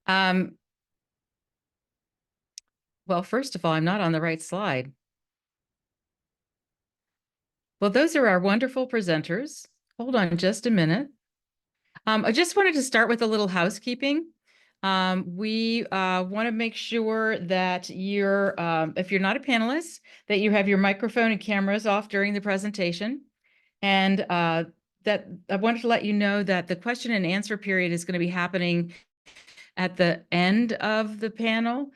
Um, well, first of all, I'm not on the right slide. Well, those are our wonderful presenters. Hold on just a minute. I just wanted to start with a little housekeeping. We want to make sure that if you're not a panelist, that you have your microphone and cameras off during the presentation. And that I wanted to let you know that the question and answer period is going to be happening at the end of the panel.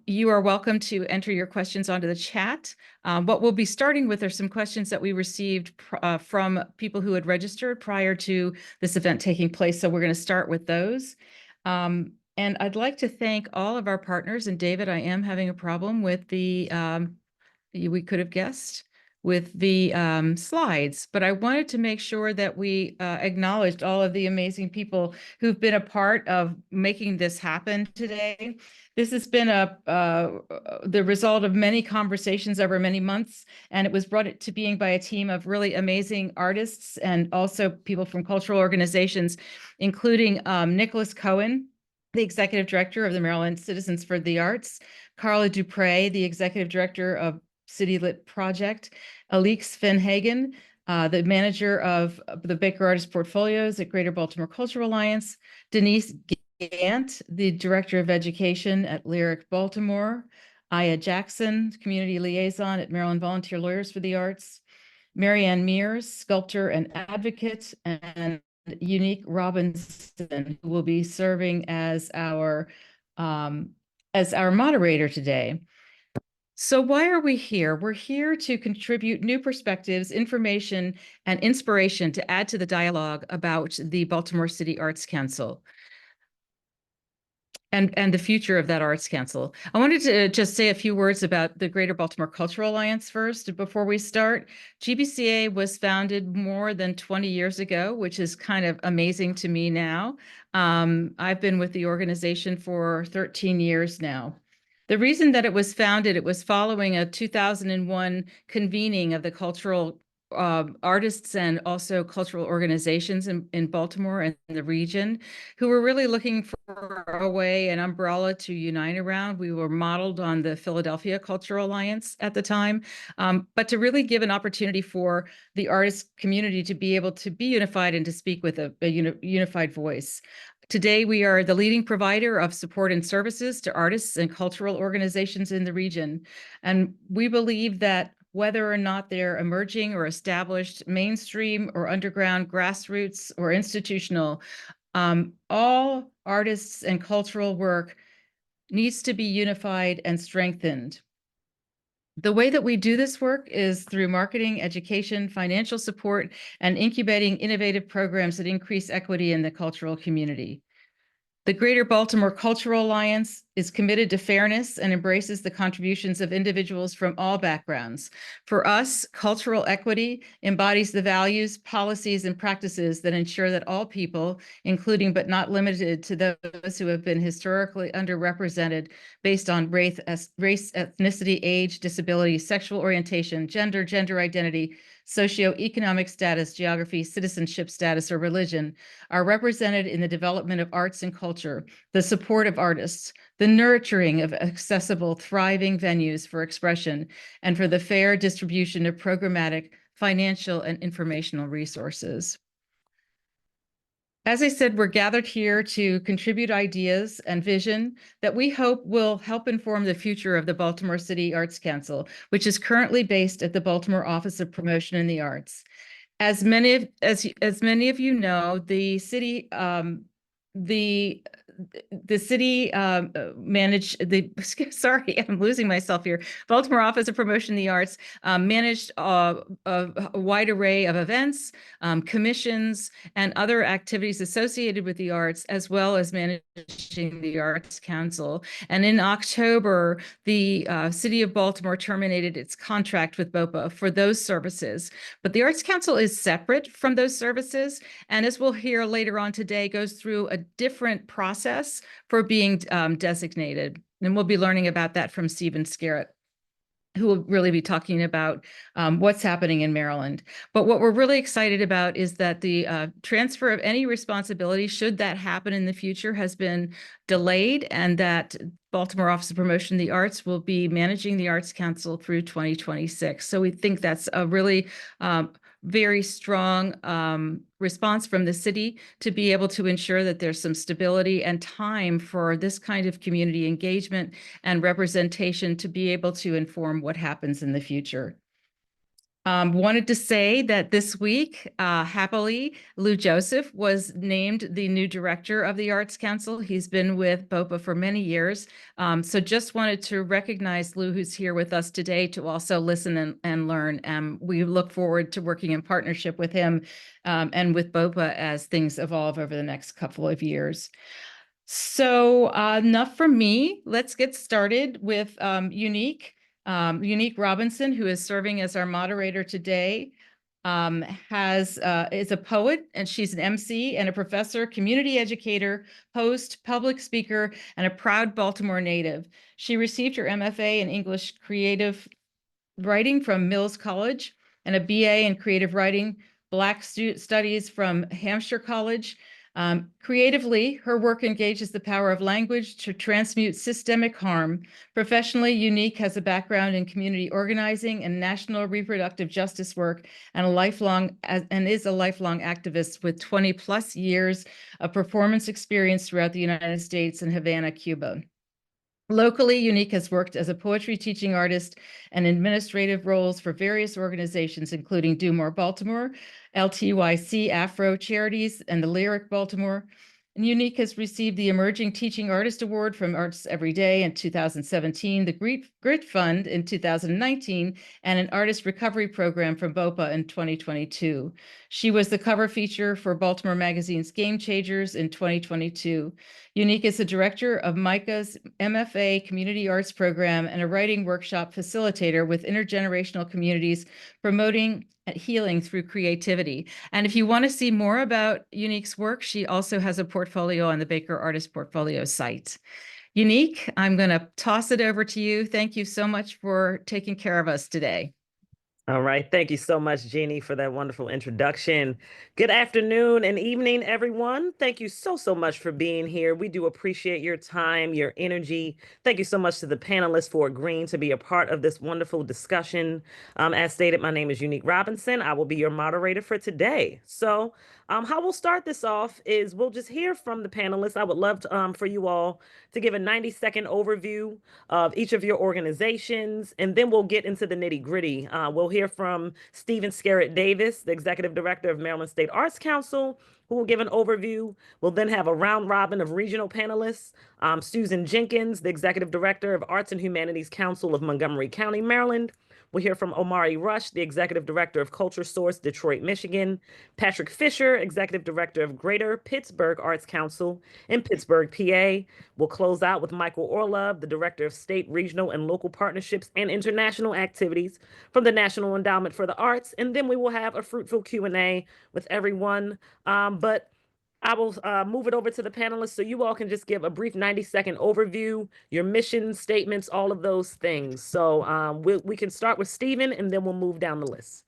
You are welcome to enter your questions onto the chat. What we'll be starting with are some questions that we received from people who had registered prior to this event taking place. So we're going to start with those. And I'd like to thank all of our partners. And David, I am having a problem with we could have guessed, with the slides, but I wanted to make sure that we acknowledged all of the amazing people who've been a part of making this happen today. This has been the result of many conversations over many months, and it was brought to being by a team of really amazing artists and also people from cultural organizations, including Nicholas Cohen, the executive director of the Maryland Citizens for the Arts, Carla Dupre, the executive director of City Lit Project, Alix Finhagen, the manager of the Baker Artist Portfolios at Greater Baltimore Cultural Alliance, Denise Gant, the director of education at Lyric Baltimore, Aya Jackson, community liaison at Maryland Volunteer Lawyers for the Arts, Marianne Mears, sculptor and advocate, and Unique Robinson, who will be serving as our moderator today. So why are we here? We're here to contribute new perspectives, information, and inspiration to add to the dialogue about the Baltimore City Arts Council and the future of that Arts Council. I wanted to just say a few words about the Greater Baltimore Cultural Alliance first before we start. GBCA was founded more than 20 years ago, which is kind of amazing to me now. I've been with the organization for 13 years now. The reason that it was founded, it was following a 2001 convening of the cultural artists and also cultural organizations in Baltimore and the region, who were really looking for a way, an umbrella to unite around. We were modeled on the Philadelphia Cultural Alliance at the time, but to really give an opportunity for the artist community to be able to be unified and to speak with a unified voice. Today, we are the leading provider of support and services to artists and cultural organizations in the region. And we believe that whether or not they're emerging or established, mainstream or underground, grassroots or institutional, all artists and cultural work needs to be unified and strengthened. The way that we do this work is through marketing, education, financial support, and incubating innovative programs that increase equity in the cultural community. The Greater Baltimore Cultural Alliance is committed to fairness and embraces the contributions of individuals from all backgrounds. For us, cultural equity embodies the values, policies, and practices that ensure that all people, including but not limited to those who have been historically underrepresented based on race, ethnicity, age, disability, sexual orientation, gender identity, socioeconomic status, geography, citizenship status, or religion, are represented in the development of arts and culture, the support of artists, the nurturing of accessible, thriving venues for expression, and for the fair distribution of programmatic, financial, and informational resources. As I said, we're gathered here to contribute ideas and vision that we hope will help inform the future of the Baltimore City Arts Council, which is currently based at the Baltimore Office of Promotion in the Arts. As many of you know, the city managed the sorry, I'm losing myself here. Baltimore Office of Promotion in the Arts managed a wide array of events, commissions, and other activities associated with the arts, as well as managing the Arts Council. And in October, the City of Baltimore terminated its contract with BOPA for those services. But the Arts Council is separate from those services, and as we'll hear later on today, goes through a different process for being designated. And we'll be learning about that from Stephen Scarrett. who will really be talking about what's happening in Maryland. But what we're really excited about is that the transfer of any responsibility, should that happen in the future, has been delayed, and that Baltimore Office of Promotion of the Arts will be managing the Arts Council through 2026. So we think that's a really very strong response from the city to be able to ensure that there's some stability and time for this kind of community engagement and representation to be able to inform what happens in the future. Wanted to say that this week, happily, Lou Joseph was named the new director of the Arts Council. He's been with BOPA for many years. So just wanted to recognize Lou, who's here with us today, to also listen and learn. We look forward to working in partnership with him and with BOPA as things evolve over the next couple of years. So enough from me. Let's get started with Unique. Unique Robinson, who is serving as our moderator today, is a poet, and she's an MC and a professor, community educator, host, public speaker, and a proud Baltimore native. She received her MFA in English Creative Writing from Mills College and a BA in Creative Writing, Black Studies from Hampshire College. Creatively, her work engages the power of language to transmute systemic harm. Professionally, Unique has a background in community organizing and national reproductive justice work, and is a lifelong activist with 20 plus years of performance experience throughout the United States and Havana, Cuba. Locally, Unique has worked as a poetry teaching artist and administrative roles for various organizations, including Do More Baltimore, LTYC Afro Charities, and the Lyric Baltimore. And Unique has received the Emerging Teaching Artist Award from Arts Every Day in 2017, the Grit Fund in 2019, and an Artist Recovery Program from BOPA in 2022. She was the cover feature for Baltimore Magazine's Game Changers in 2022. Unique is the director of MICA's MFA Community Arts Program and a writing workshop facilitator with intergenerational communities promoting healing through creativity. And if you want to see more about Unique's work, she also has a portfolio on the Baker Artist Portfolio site. Unique, I'm going to toss it over to you. Thank you so much for taking care of us today. All right. Thank you so much, Jeannie, for that wonderful introduction. Good afternoon and evening, everyone. Thank you so much for being here. We do appreciate your time, your energy. Thank you so much to the panelists for agreeing to be a part of this wonderful discussion. As stated, my name is Unique Robinson. I will be your moderator for today. So how we'll start this off is we'll just hear from the panelists. I would love to, for you all to give a 90-second overview of each of your organizations, and then we'll get into the nitty-gritty. We'll hear from Stephen Scarrett Davis, the Executive Director of Maryland State Arts Council, who will give an overview. We'll then have a round robin of regional panelists. Susan Jenkins, the Executive Director of Arts and Humanities Council of Montgomery County, Maryland. We'll hear from Omari Rush, the Executive Director of Culture Source, Detroit, Michigan. Patrick Fisher, Executive Director of Greater Pittsburgh Arts Council in Pittsburgh, PA. We'll close out with Michael Orlove, the Director of State, Regional, and Local Partnerships and International Activities from the National Endowment for the Arts. And then we will have a fruitful Q&A with everyone. But I will move it over to the panelists so you all can just give a brief 90-second overview, your mission statements, all of those things. So we can start with Stephen, and then we'll move down the list.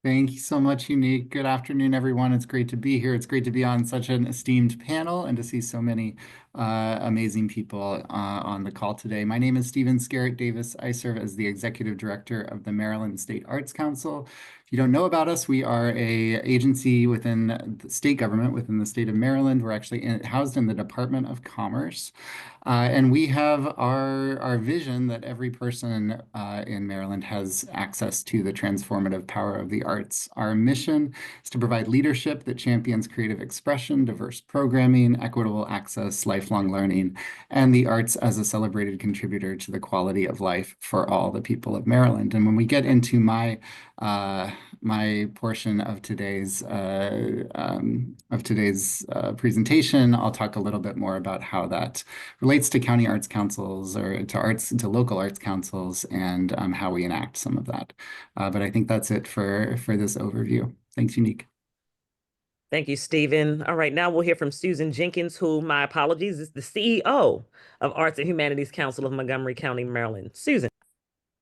Thank you so much, Unique. Good afternoon, everyone. It's great to be here. It's great to be on such an esteemed panel and to see so many amazing people on the call today. My name is Stephen Scarrett Davis. I serve as the Executive Director of the Maryland State Arts Council. If you don't know about us, we are an agency within the state government, within the state of Maryland. We're actually housed in the Department of Commerce. And we have our vision that every person in Maryland has access to the transformative power of the arts. Our mission is to provide leadership that champions creative expression, diverse programming, equitable access, lifelong learning, and the arts as a celebrated contributor to the quality of life for all the people of Maryland. And when we get into my portion of today's presentation, I'll talk a little bit more about how that relates to county arts councils or to local arts councils and how we enact some of that. But I think that's it for this overview. Thanks, Unique. Thank you, Stephen. All right, now we'll hear from Susan Jenkins, who, my apologies, is the CEO of Arts and Humanities Council of Montgomery County, Maryland. Susan.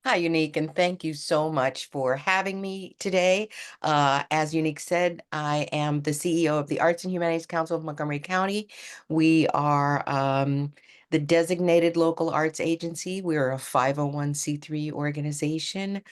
Hi, Unique, and thank you so much for having me today. As Unique said, I am the CEO of the Arts and Humanities Council of Montgomery County. We are the designated local arts agency. We're a 501c3 organization.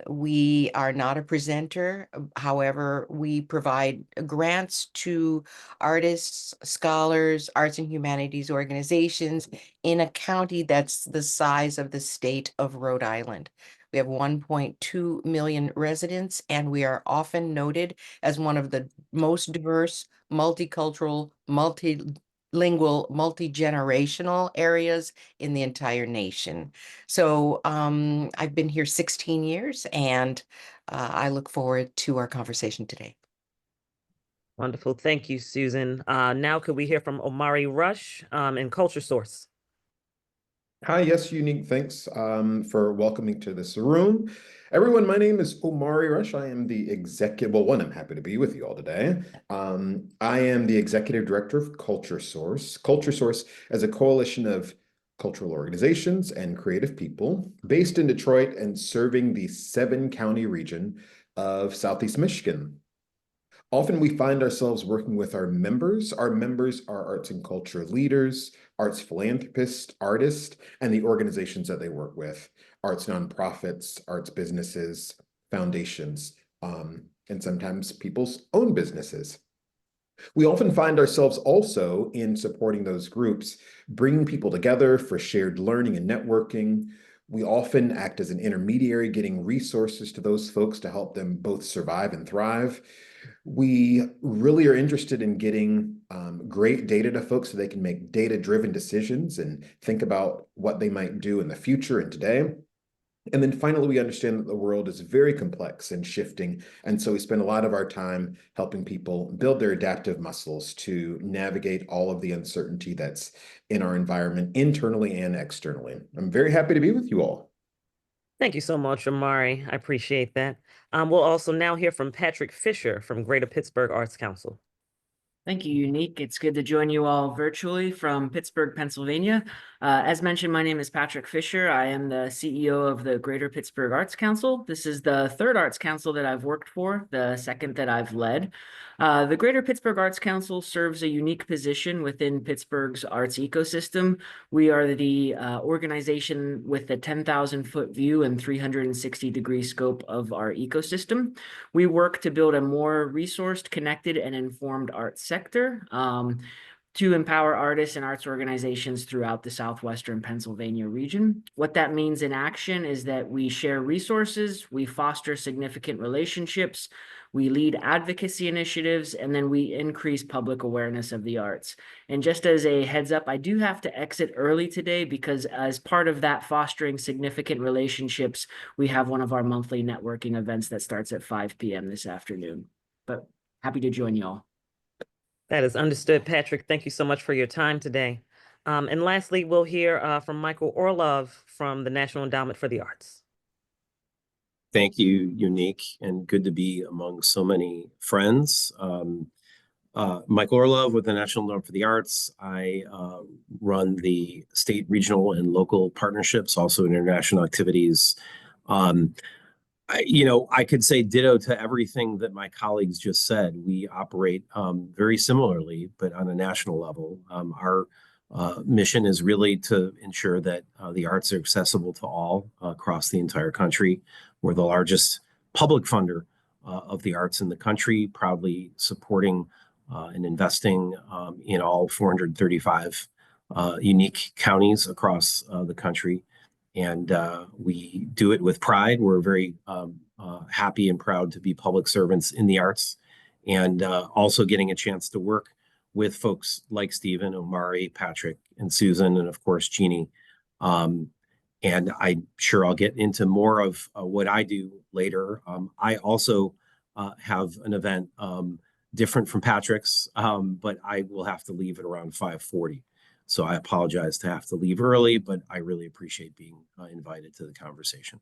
We are not a presenter. However, we provide grants to artists, scholars, arts and humanities organizations in a county that's the size of the state of Rhode Island. We have 1.2 million residents, and we are often noted as one of the most diverse, multicultural, multilingual, multi-generational areas in the entire nation. So I've been here 16 years, and I look forward to our conversation today. Wonderful. Thank you, Susan. Now could we hear from Omari Rush in Culture Source? Hi, yes, Unique. Thanks for welcoming to this room. Everyone, my name is Omari Rush. I am the executive, well, one, I'm happy to be with you all today. I am the executive director of Culture Source. Culture Source is a coalition of cultural organizations and creative people based in Detroit and serving the 7-county region of Southeast Michigan. Often we find ourselves working with our members. Our members are arts and culture leaders, arts philanthropists, artists, and the organizations that they work with, arts nonprofits, arts businesses, foundations, and sometimes people's own businesses. We often find ourselves also in supporting those groups, bringing people together for shared learning and networking. We often act as an intermediary, getting resources to those folks to help them both survive and thrive. We really are interested in getting great data to folks so they can make data-driven decisions and think about what they might do in the future and today. And then finally, we understand that the world is very complex and shifting. And so we spend a lot of our time helping people build their adaptive muscles to navigate all of the uncertainty that's in our environment, internally and externally. I'm very happy to be with you all. Thank you so much, Omari. I appreciate that. We'll also now hear from Patrick Fisher from Greater Pittsburgh Arts Council. Thank you, Unique. It's good to join you all virtually from Pittsburgh, Pennsylvania. As mentioned, my name is Patrick Fisher. I am the CEO of the Greater Pittsburgh Arts Council. This is the third Arts Council that I've worked for, the second that I've led. The Greater Pittsburgh Arts Council serves a unique position within Pittsburgh's arts ecosystem. We are the organization with the 10,000-foot view and 360-degree scope of our ecosystem. We work to build a more resourced, connected, and informed arts sector to empower artists and arts organizations throughout the southwestern Pennsylvania region. What that means in action is that we share resources, we foster significant relationships, we lead advocacy initiatives, and then we increase public awareness of the arts. And just as a heads up, I do have to exit early today because as part of that fostering significant relationships, we have one of our monthly networking events that starts at 5 p.m. this afternoon. But happy to join you all. That is understood, Patrick. Thank you so much for your time today. And lastly, we'll hear from Michael Orlov from the National Endowment for the Arts. Thank you, Unique, and good to be among so many friends. Michael Orlov with the National Endowment for the Arts. I run the state, regional, and local partnerships, also international activities. I could say ditto to everything that my colleagues just said. We operate very similarly, but on a national level. Our mission is really to ensure that the arts are accessible to all across the entire country. We're the largest public funder of the arts in the country, proudly supporting and investing in all 435 unique counties across the country. And we do it with pride. We're very happy and proud to be public servants in the arts, and also getting a chance to work with folks like Stephen, Omari, Patrick, and Susan, and of course, Jeannie. And I'm sure I'll get into more of what I do later. I also have an event different from Patrick's, but I will have to leave at around 5:40. So I apologize to have to leave early, but I really appreciate being invited to the conversation.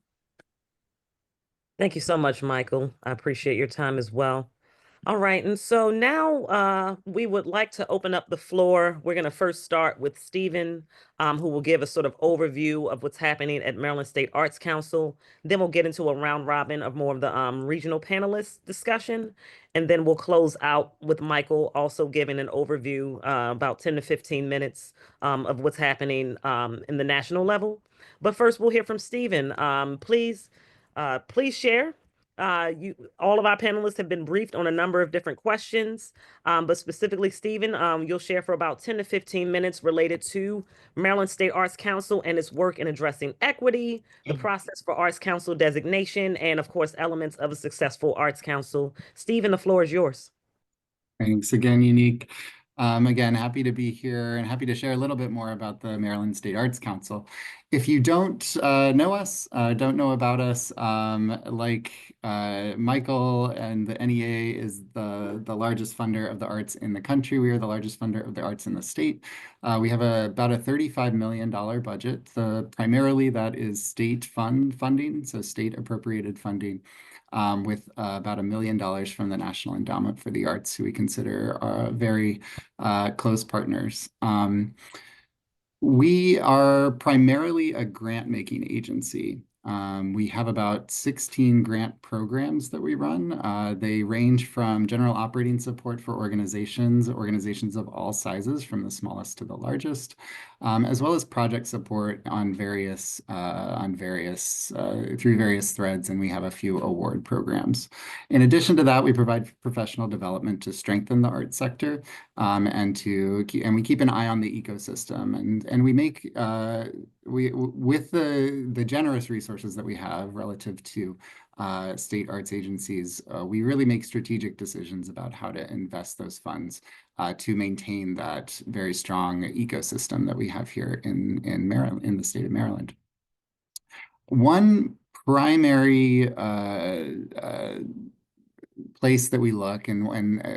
Thank you so much, Michael. I appreciate your time as well. All right, and so now we would like to open up the floor. We're going to first start with Stephen, who will give a sort of overview of what's happening at Maryland State Arts Council. Then we'll get into a round robin of more of the regional panelists discussion. And then we'll close out with Michael also giving an overview, about 10 to 15 minutes of what's happening in the national level. But first, we'll hear from Stephen. Please share. All of our panelists have been briefed on a number of different questions, but specifically, Stephen, you'll share for about 10 to 15 minutes related to Maryland State Arts Council and its work in addressing equity, the process for Arts Council designation, and of course, elements of a successful Arts Council. Stephen, the floor is yours. Thanks again, Unique. Again, happy to be here and happy to share a little bit more about the Maryland State Arts Council. If you don't know us, don't know about us, like Michael and the NEA is the largest funder of the arts in the country. We are the largest funder of the arts in the state. We have about a $35 million budget. Primarily that is state funding, so state appropriated funding. With about $1 million from the National Endowment for the Arts, who we consider very close partners. We are primarily a grant-making agency. We have about 16 grant programs that we run. They range from general operating support for organizations of all sizes, from the smallest to the largest, as well as project support on through various threads, and we have a few award programs. In addition to that, we provide professional development to strengthen the art sector, and we keep an eye on the ecosystem, and we make with the generous resources that we have relative to state arts agencies, we really make strategic decisions about how to invest those funds to maintain that very strong ecosystem that we have here in Maryland, in the state of Maryland. One primary place that we look, and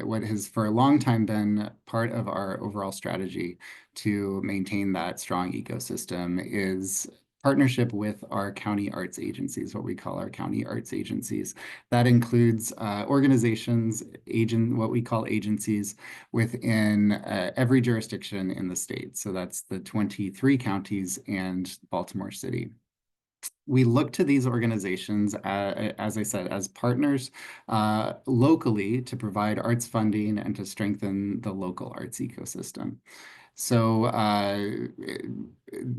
what has for a long time been part of our overall strategy to maintain that strong ecosystem, is partnership with our county arts agencies, what we call our county arts agencies. That includes organizations, what we call agencies within every jurisdiction in the state. So that's the 23 counties and Baltimore City. We look to these organizations, as I said, as partners locally to provide arts funding and to strengthen the local arts ecosystem. So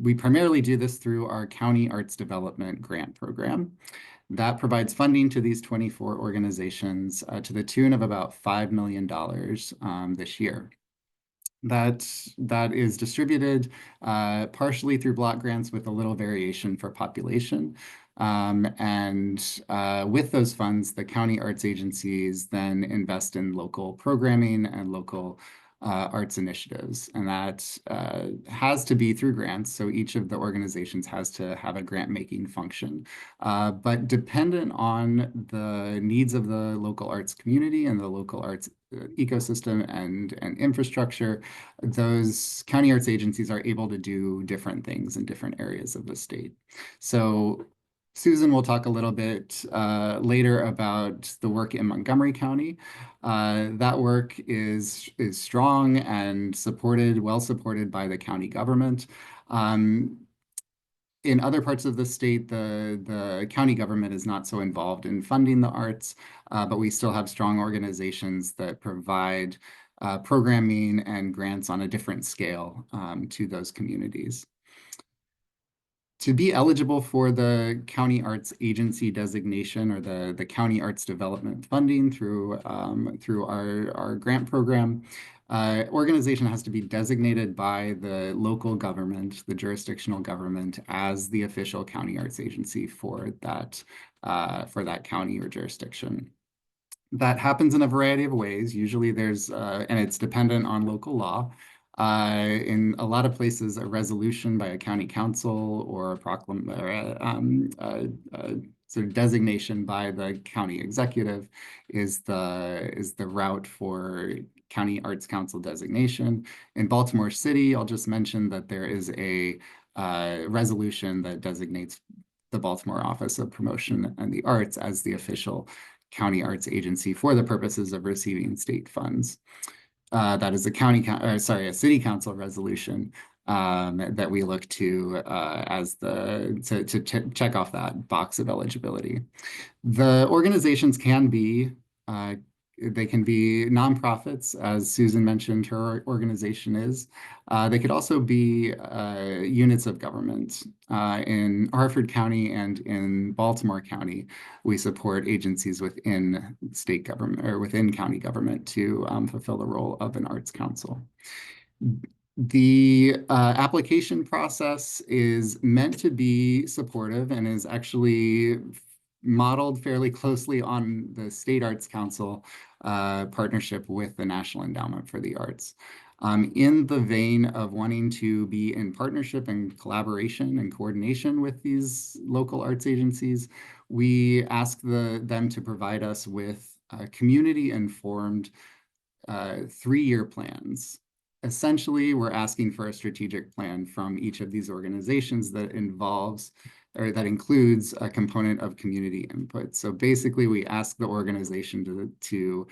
we primarily do this through our County Arts Development Grant Program. That provides funding to these 24 organizations to the tune of about $5 million this year. That is distributed partially through block grants with a little variation for population. With those funds, the county arts agencies then invest in local programming and local arts initiatives, and that has to be through grants. So each of the organizations has to have a grant-making function. But dependent on the needs of the local arts community and the local arts ecosystem and infrastructure, those county arts agencies are able to do different things in different areas of the state. So Susan will talk a little bit later about the work in Montgomery County. That work is strong and well supported by the county government. In other parts of the state, the county government is not so involved in funding the arts, but we still have strong organizations that provide programming and grants on a different scale to those communities. To be eligible for the County Arts Agency designation, or the County Arts Development funding through our grant program, organization has to be designated by the local government, the jurisdictional government, as the official county arts agency for that county or jurisdiction. That happens in a variety of ways. Usually there's, and it's dependent on local law. In a lot of places, a resolution by a county council or a sort of designation by the county executive is the route for County Arts Council designation. In Baltimore City, I'll just mention that there is a resolution that designates the Baltimore Office of Promotion and the Arts as the official county arts agency for the purposes of receiving state funds. That is a city council resolution that we look to as to check off that box of eligibility. The organizations can be they can be nonprofits, as Susan mentioned her organization is. They could also be units of government. In Harford County and in Baltimore County, we support agencies within state government or within county government to fulfill the role of an arts council. The application process is meant to be supportive and is actually modeled fairly closely on the State Arts Council partnership with the National Endowment for the Arts. In the vein of wanting to be in partnership and collaboration and coordination with these local arts agencies, we ask them to provide us with community-informed 3-year plans. Essentially, we're asking for a strategic plan from each of these organizations that includes a component of community input. So basically, we ask the organization to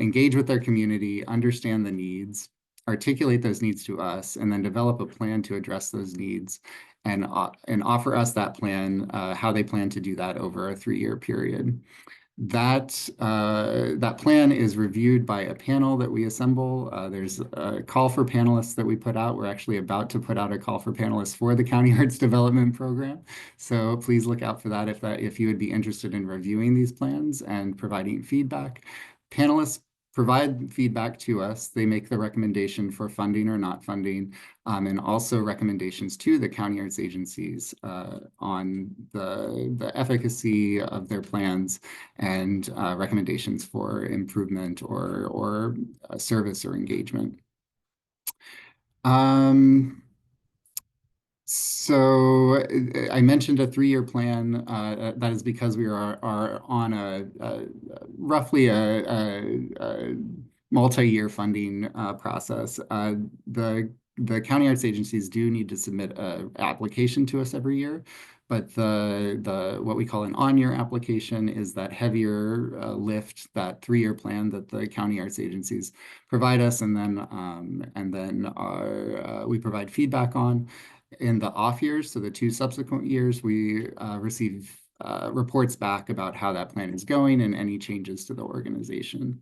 engage with their community, understand the needs, articulate those needs to us, and then develop a plan to address those needs and offer us that plan, how they plan to do that over a 3-year period. That plan is reviewed by a panel that we assemble. There's a call for panelists that we put out. We're actually about to put out a call for panelists for the County Arts Development Program. So please look out for that if you would be interested in reviewing these plans and providing feedback. Panelists provide feedback to us. They make the recommendation for funding or not funding, and also recommendations to the county arts agencies on the efficacy of their plans and recommendations for improvement or service or engagement. So I mentioned a 3-year plan. That is because we are on roughly a multi-year funding process. The county arts agencies do need to submit an application to us every year, but what we call an on-year application is that heavier lift, that 3-year plan that the county arts agencies provide us, and then we provide feedback on. In the off years, so the 2 subsequent years, we receive reports back about how that plan is going and any changes to the organization.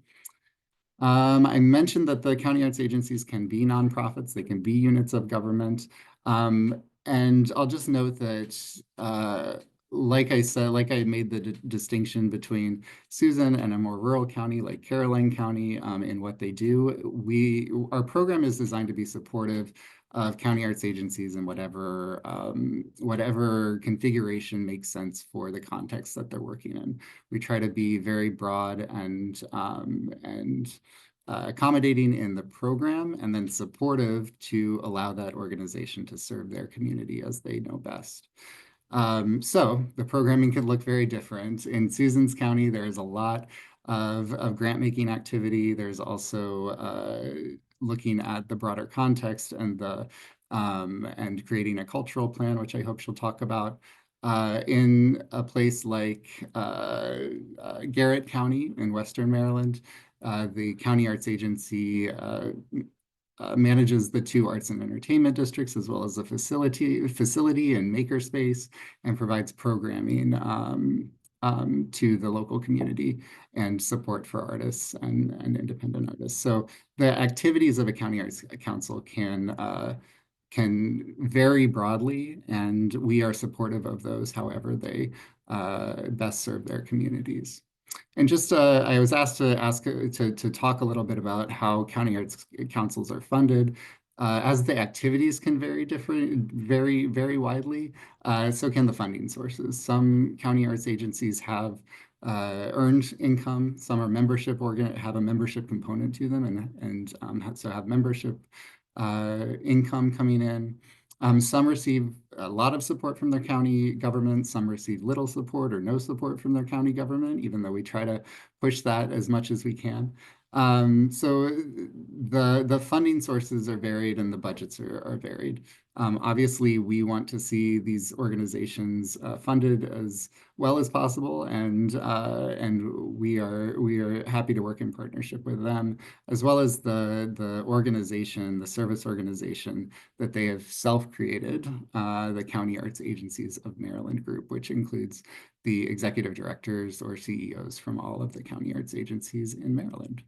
I mentioned that the county arts agencies can be nonprofits, they can be units of government. And I'll just note that, like I said, like I made the distinction between Susan and a more rural county like Caroline County in what they do. Our program is designed to be supportive of county arts agencies and whatever configuration makes sense for the context that they're working in. We try to be very broad and accommodating in the program, and then supportive to allow that organization to serve their community as they know best. So the programming could look very different. In Susan's County, there's a lot of grant-making activity. There's also looking at the broader context and creating a cultural plan, which I hope she'll talk about. In a place like Garrett County in Western Maryland, the County Arts Agency manages the 2 arts and entertainment districts, as well as a facility and makerspace, and provides programming to the local community and support for artists and independent artists. So the activities of a county arts council can vary broadly, and we are supportive of those however they best serve their communities. And just I was asked to talk a little bit about how county arts councils are funded. As the activities can vary very widely, so can the funding sources. Some county arts agencies have earned income. Some are have a membership component to them, and so have membership income coming in. Some receive a lot of support from their county government. Some receive little support or no support from their county government, even though we try to push that as much as we can. So the funding sources are varied and the budgets are varied. Obviously, we want to see these organizations funded as well as possible, and we are happy to work in partnership with them, as well as the organization, the service organization that they have self-created, the County Arts Agencies of Maryland Group, which includes the executive directors or CEOs from all of the county arts agencies in Maryland.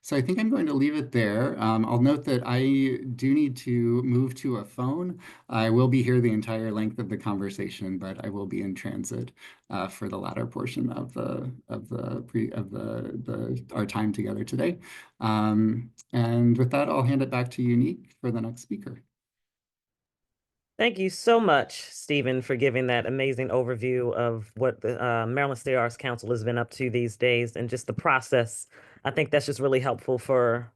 So I think I'm going to leave it there. I'll note that I do need to move to a phone. I will be here the entire length of the conversation, but I will be in transit for the latter portion of our time together today. And with that, I'll hand it back to Unique for the next speaker. Thank you so much, Stephen, for giving that amazing overview of what the Maryland State Arts Council has been up to these days and just the process. I think that's just really helpful for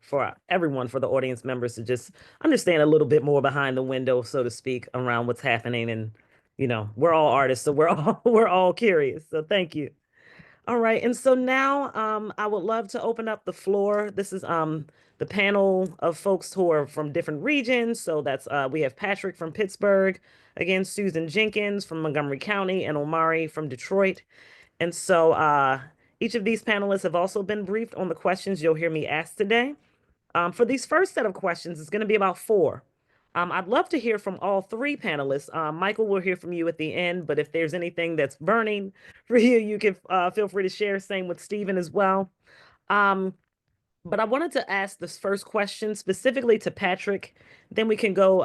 everyone, for the audience members to just understand a little bit more behind the window, so to speak, around what's happening. And, you know, we're all artists, so we're all curious. So thank you. All right, and so now I would love to open up the floor. This is the panel of folks who are from different regions. So that's we have Patrick from Pittsburgh, again, Susan Jenkins from Montgomery County, and Omari from Detroit. And so each of these panelists have also been briefed on the questions you'll hear me ask today. For these first set of questions, it's going to be about 4. I'd love to hear from all 3 panelists. Michael, we'll hear from you at the end, but if there's anything that's burning for you, you can feel free to share. Same with Stephen as well. But I wanted to ask this first question specifically to Patrick. Then we can go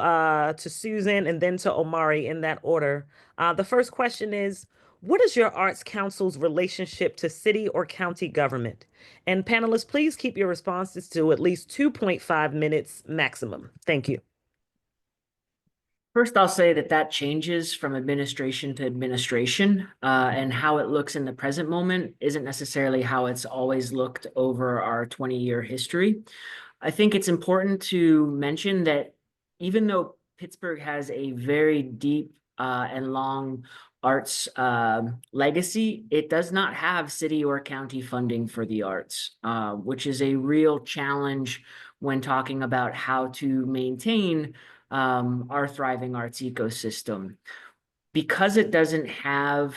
to Susan and then to Omari in that order. The first question is, what is your Arts Council's relationship to city or county government? And panelists, please keep your responses to at least 2.5 minutes maximum. Thank you. First, I'll say that changes from administration to administration, and how it looks in the present moment isn't necessarily how it's always looked over our 20-year history. I think it's important to mention that even though Pittsburgh has a very deep and long arts legacy, it does not have city or county funding for the arts, which is a real challenge when talking about how to maintain our thriving arts ecosystem. Because it doesn't have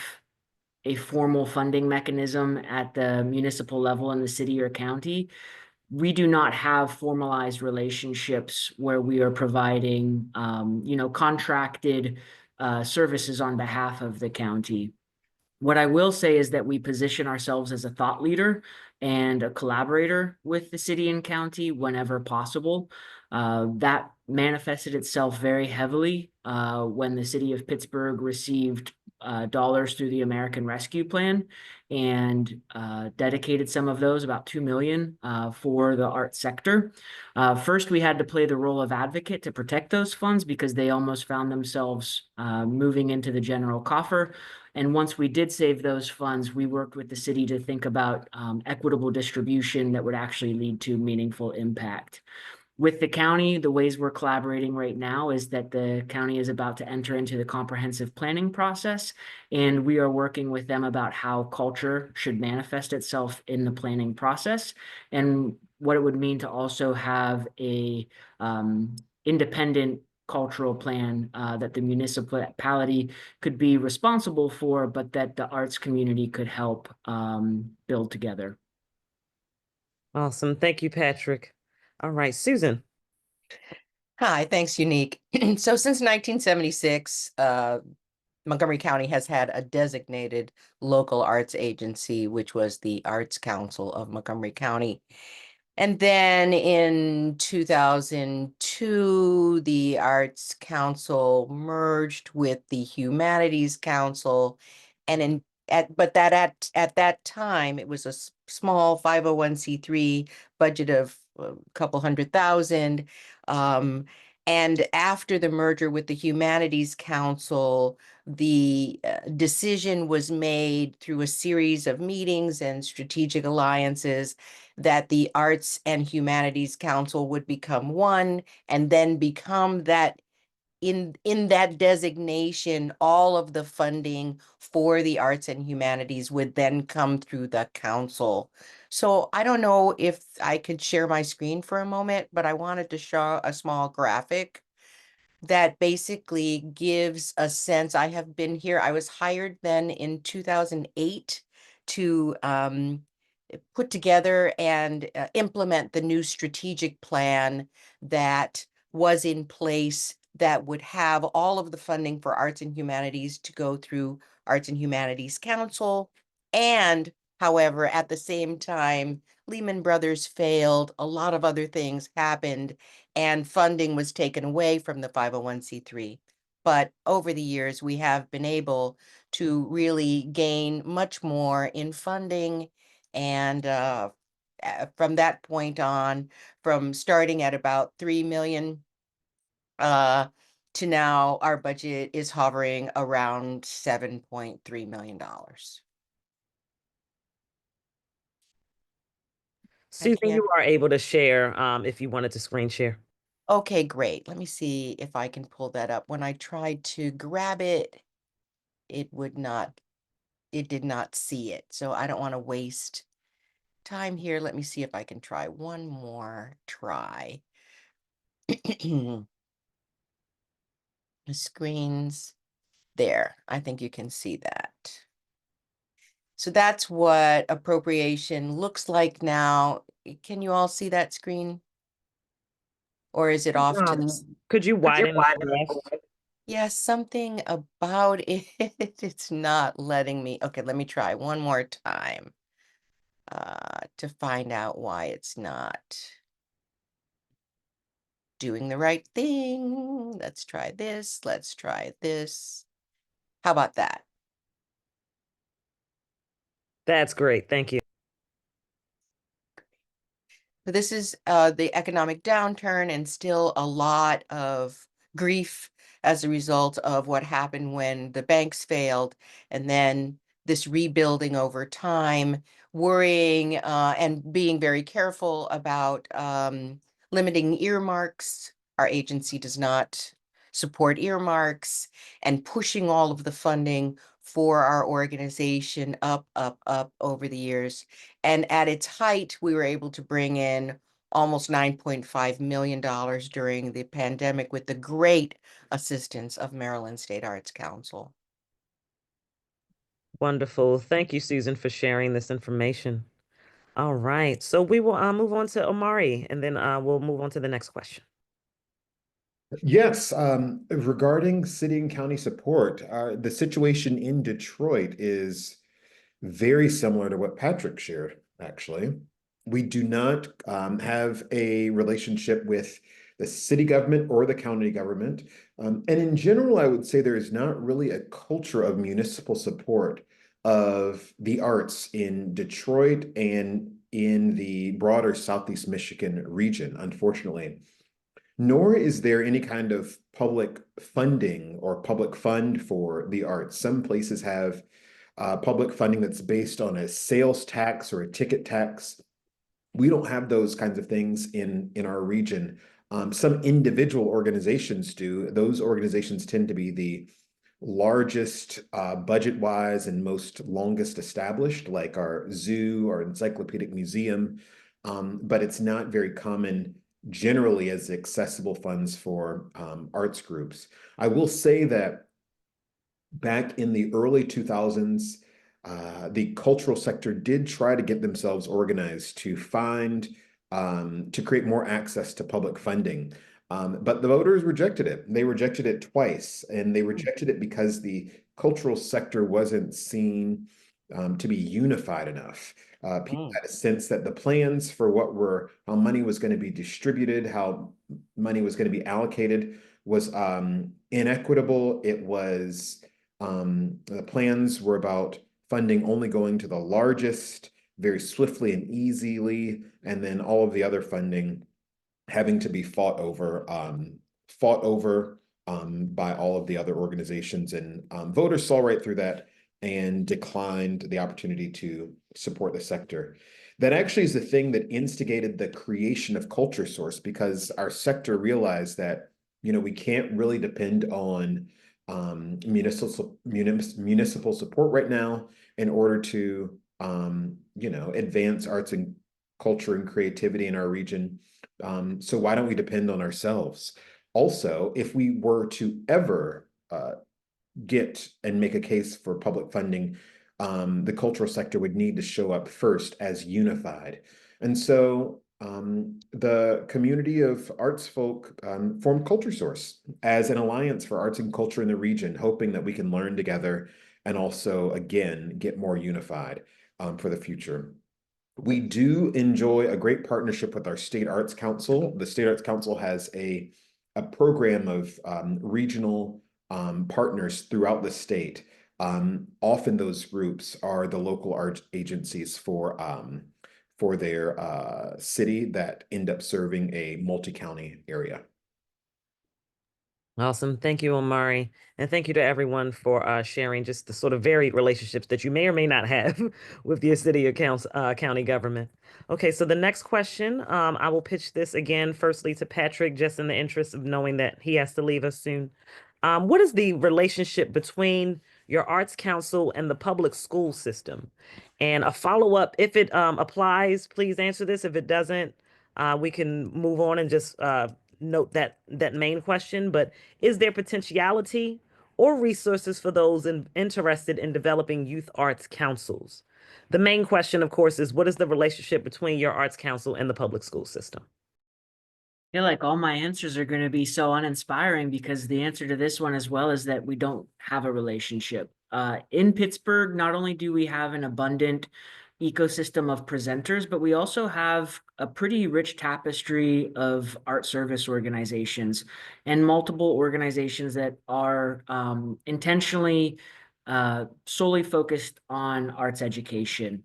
a formal funding mechanism at the municipal level in the city or county, we do not have formalized relationships where we are providing, contracted services on behalf of the county. What I will say is that we position ourselves as a thought leader and a collaborator with the city and county whenever possible. That manifested itself very heavily when the city of Pittsburgh received dollars through the American Rescue Plan and dedicated some of those, about $2 million, for the art sector. First, we had to play the role of advocate to protect those funds because they almost found themselves moving into the general coffer. And once we did save those funds, we worked with the city to think about equitable distribution that would actually lead to meaningful impact. With the county, the ways we're collaborating right now is that the county is about to enter into the comprehensive planning process, and we are working with them about how culture should manifest itself in the planning process and what it would mean to also have a independent cultural plan that the municipality could be responsible for, but that the arts community could help build together. Awesome. Thank you, Patrick. All right, Susan. Hi, thanks, Unique. So since 1976, Montgomery County has had a designated local arts agency, which was the Arts Council of Montgomery County. And then in 2002, the Arts Council merged with the Humanities Council. And at that time, it was a small 501c3 budget of a couple $100,000. And after the merger with the Humanities Council, the decision was made through a series of meetings and strategic alliances that the Arts and Humanities Council would become one, and then become that in that designation, all of the funding for the arts and humanities would then come through the council. So I don't know if I could share my screen for a moment, but I wanted to show a small graphic that basically gives a sense. I have been here. I was hired then in 2008 to put together and implement the new strategic plan that was in place that would have all of the funding for arts and humanities to go through Arts and Humanities Council. And however, at the same time, Lehman Brothers failed, a lot of other things happened, and funding was taken away from the 501c3. But over the years, we have been able to really gain much more in funding. And from that point on, from starting at about 3 million to now, our budget is hovering around $7.3 million. Susan, can't- you are able to share if you wanted to screen share. Okay, great. Let me see if I can pull that up. When I tried to grab it, it did not see it. So I don't want to waste time here. Let me see if I can try one more try. The screens there. I think you can see that. So that's what appropriation looks like now. Can you all see that screen? Or is it off to the Could you widen it for us? Yes, something about it. It's not letting me. Okay, let me try one more time to find out why it's not doing the right thing. Let's try this. Let's try this. How about that? That's great. Thank you. So this is the economic downturn and still a lot of grief as a result of what happened when the banks failed, and then this rebuilding over time, worrying and being very careful about limiting earmarks. Our agency does not support earmarks, and pushing all of the funding for our organization up over the years. And at its height, we were able to bring in almost $9.5 million during the pandemic with the great assistance of Maryland State Arts Council. Wonderful. Thank you, Susan, for sharing this information. All right. So we will move on to Omari, and then we'll move on to the next question. Yes, regarding city and county support, the situation in Detroit is very similar to what Patrick shared, actually. We do not have a relationship with the city government or the county government. And in general, I would say there is not really a culture of municipal support of the arts in Detroit and in the broader Southeast Michigan region, unfortunately. Nor is there any kind of public funding or public fund for the arts. Some places have public funding that's based on a sales tax or a ticket tax. We don't have those kinds of things in our region. Some individual organizations do. Those organizations tend to be the largest budget-wise and most longest established, like our zoo or encyclopedic museum. But it's not very common generally as accessible funds for arts groups. I will say that back in the early 2000s, the cultural sector did try to get themselves organized to to create more access to public funding. But the voters rejected it. They rejected it twice, and they rejected it because the cultural sector wasn't seen to be unified enough. People had a sense that the plans for how money was going to be distributed, how money was going to be allocated was inequitable. The plans were about funding only going to the largest very swiftly and easily, and then all of the other funding having to be fought over by all of the other organizations. And voters saw right through that and declined the opportunity to support the sector. That actually is the thing that instigated the creation of Culture Source, because our sector realized that, we can't really depend on municipal support right now in order to advance arts and culture and creativity in our region. So why don't we depend on ourselves? Also, if we were to ever get and make a case for public funding, the cultural sector would need to show up first as unified. And so the community of arts folk formed Culture Source as an alliance for arts and culture in the region, hoping that we can learn together and also, again, get more unified for the future. We do enjoy a great partnership with our State Arts Council. The State Arts Council has a program of regional partners throughout the state. Often those groups are the local art agencies for their city that end up serving a multi-county area. Awesome. Thank you, Omari. And thank you to everyone for sharing just the sort of varied relationships that you may or may not have with your city or county government. Okay, so the next question, I will pitch this again, firstly to Patrick, just in the interest of knowing that he has to leave us soon. What is the relationship between your arts council and the public school system? And a follow-up, if it applies, please answer this. If it doesn't, we can move on and just note that main question. But is there potentiality or resources for those interested in developing youth arts councils? The main question, of course, is what is the relationship between your arts council and the public school system? I feel like all my answers are going to be so uninspiring because the answer to this one as well is that we don't have a relationship. In Pittsburgh, not only do we have an abundant ecosystem of presenters, but we also have a pretty rich tapestry of art service organizations and multiple organizations that are intentionally solely focused on arts education.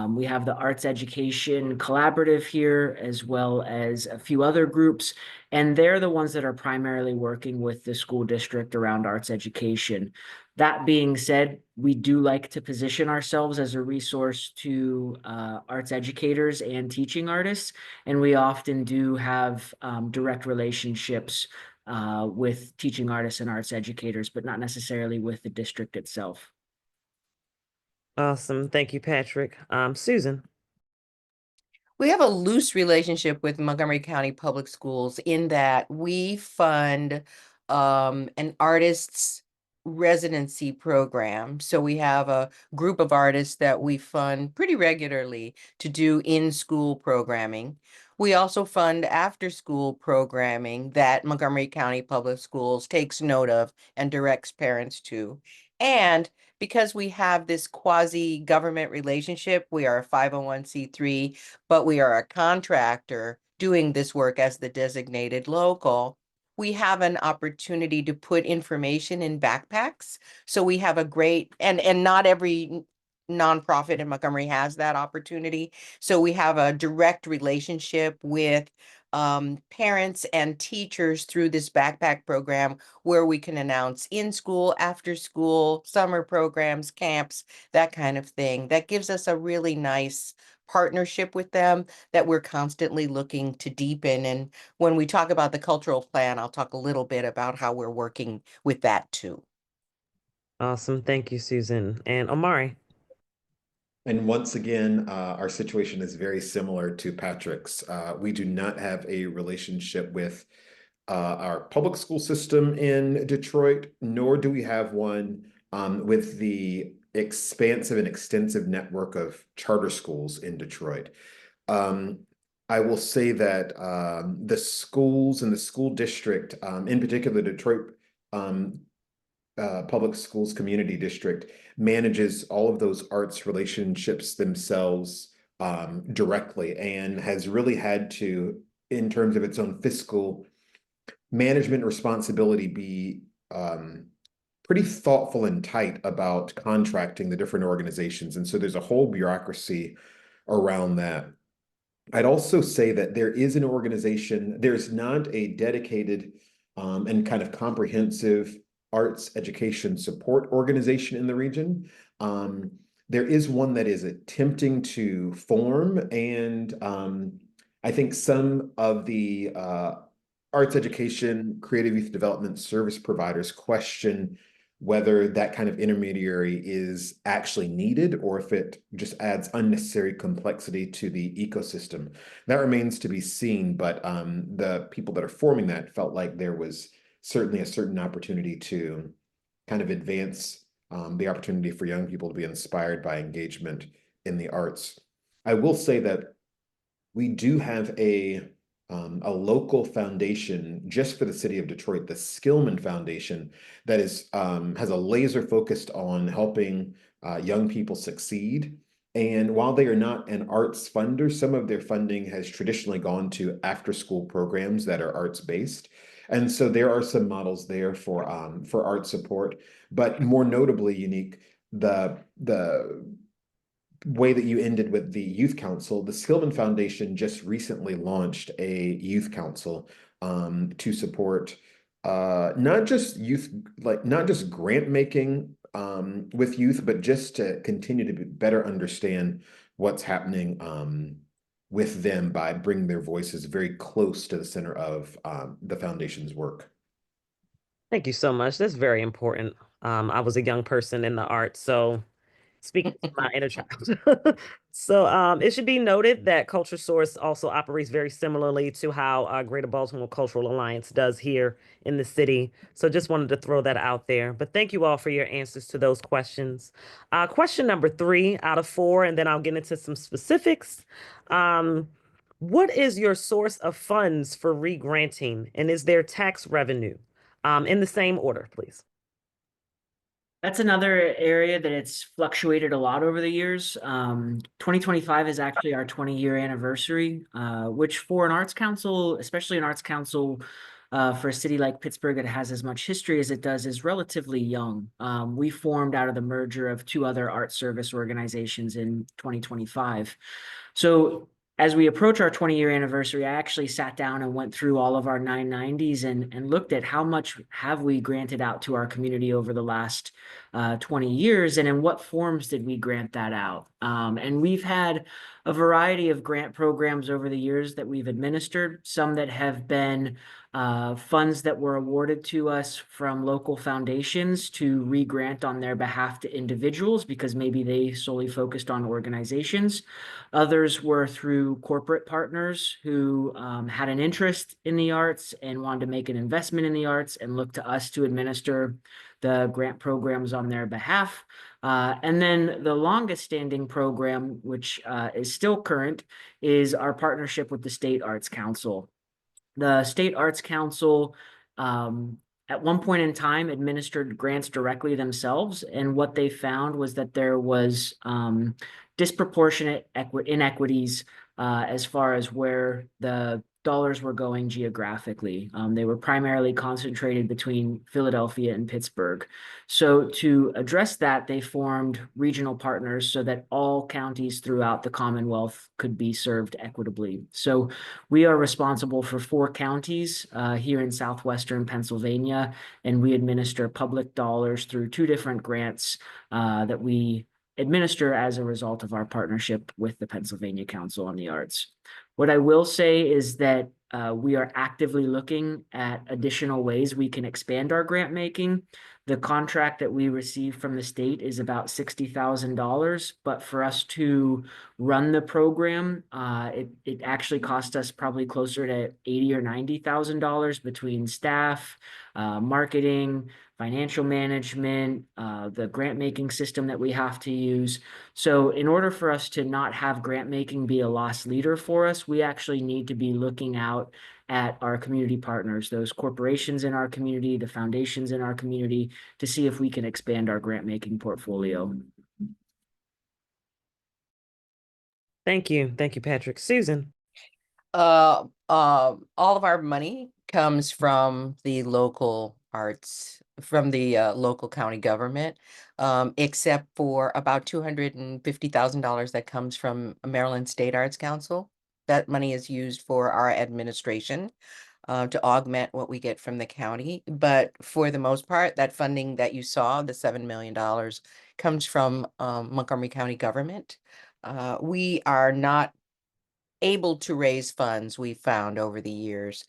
We have the Arts Education Collaborative here, as well as a few other groups, and they're the ones that are primarily working with the school district around arts education. That being said, we do like to position ourselves as a resource to arts educators and teaching artists, and we often do have direct relationships with teaching artists and arts educators, but not necessarily with the district itself. Awesome. Thank you, Patrick. Susan. We have a loose relationship with Montgomery County Public Schools in that we fund an artist's residency program. So we have a group of artists that we fund pretty regularly to do in-school programming. We also fund after-school programming that Montgomery County Public Schools takes note of and directs parents to. And because we have this quasi-government relationship, we are a 501c3, but we are a contractor doing this work as the designated local. We have an opportunity to put information in backpacks. So we have a great, and not every nonprofit in Montgomery has that opportunity. So we have a direct relationship with parents and teachers through this backpack program where we can announce in school, after school, summer programs, camps, that kind of thing. That gives us a really nice partnership with them that we're constantly looking to deepen. And when we talk about the cultural plan, I'll talk a little bit about how we're working with that too. Awesome. Thank you, Susan. And Omari. And once again, our situation is very similar to Patrick's. We do not have a relationship with our public school system in Detroit, nor do we have one with the expansive and extensive network of charter schools in Detroit. I will say that the schools and the school district, in particular, the Detroit Public Schools Community District, manages all of those arts relationships themselves directly and has really had to, in terms of its own fiscal management responsibility, be pretty thoughtful and tight about contracting the different organizations. And so there's a whole bureaucracy around that. I'd also say that there is an organization, there's not a dedicated and kind of comprehensive arts education support organization in the region. There is one that is attempting to form, and I think some of the arts education, creative youth development service providers question whether that kind of intermediary is actually needed or if it just adds unnecessary complexity to the ecosystem. That remains to be seen, but the people that are forming that felt like there was certainly a certain opportunity to kind of advance the opportunity for young people to be inspired by engagement in the arts. I will say that we do have a local foundation just for the city of Detroit, the Skillman Foundation, that is has a laser focused on helping young people succeed. And while they are not an arts funder, some of their funding has traditionally gone to after-school programs that are arts-based. And so there are some models there for art support, but more notably, Unique, the way that you ended with the youth council, the Skillman Foundation just recently launched a youth council to support not just youth, like not just grant making with youth, but just to continue to better understand what's happening with them by bringing their voices very close to the center of the foundation's work. Thank you so much. That's very important. I was a young person in the arts, so speaking to my inner child. So it should be noted that Culture Source also operates very similarly to how Greater Baltimore Cultural Alliance does here in the city. So just wanted to throw that out there. But thank you all for your answers to those questions. Question number 3 out of 4, and then I'll get into some specifics. What is your source of funds for re-granting, and is there tax revenue? In the same order, please. That's another area that it's fluctuated a lot over the years. 2025 is actually our 20-year anniversary, which for an arts council, especially an arts council for a city like Pittsburgh that has as much history as it does, is relatively young. We formed out of the merger of 2 other art service organizations in 2025. So as we approach our 20-year anniversary, I actually sat down and went through all of our 990s and looked at how much have we granted out to our community over the last 20 years, and in what forms did we grant that out. And we've had a variety of grant programs over the years that we've administered, some that have been funds that were awarded to us from local foundations to re-grant on their behalf to individuals because maybe they solely focused on organizations. Others were through corporate partners who had an interest in the arts and wanted to make an investment in the arts and looked to us to administer the grant programs on their behalf. And then the longest standing program, which is still current, is our partnership with the State Arts Council. The State Arts Council at one point in time administered grants directly themselves, and what they found was that there was disproportionate inequities as far as where the dollars were going geographically. They were primarily concentrated between Philadelphia and Pittsburgh. So to address that, they formed regional partners so that all counties throughout the Commonwealth could be served equitably. So we are responsible for 4 counties here in southwestern Pennsylvania, and we administer public dollars through 2 different grants that we administer as a result of our partnership with the Pennsylvania Council on the Arts. What I will say is that we are actively looking at additional ways we can expand our grant making. The contract that we receive from the state is about $60,000, but for us to run the program, it actually cost us probably closer to $80,000 or $90,000 between staff, marketing, financial management, the grant making system that we have to use. So in order for us to not have grant making be a loss leader for us, we actually need to be looking out at our community partners, those corporations in our community, the foundations in our community, to see if we can expand our grant making portfolio. Thank you. Thank you, Patrick. Susan. All of our money comes from the local arts, from the local county government, except for about $250,000 that comes from Maryland State Arts Council. That money is used for our administration to augment what we get from the county. But for the most part, that funding that you saw, the $7 million, comes from Montgomery County government. We are not able to raise funds, we found over the years.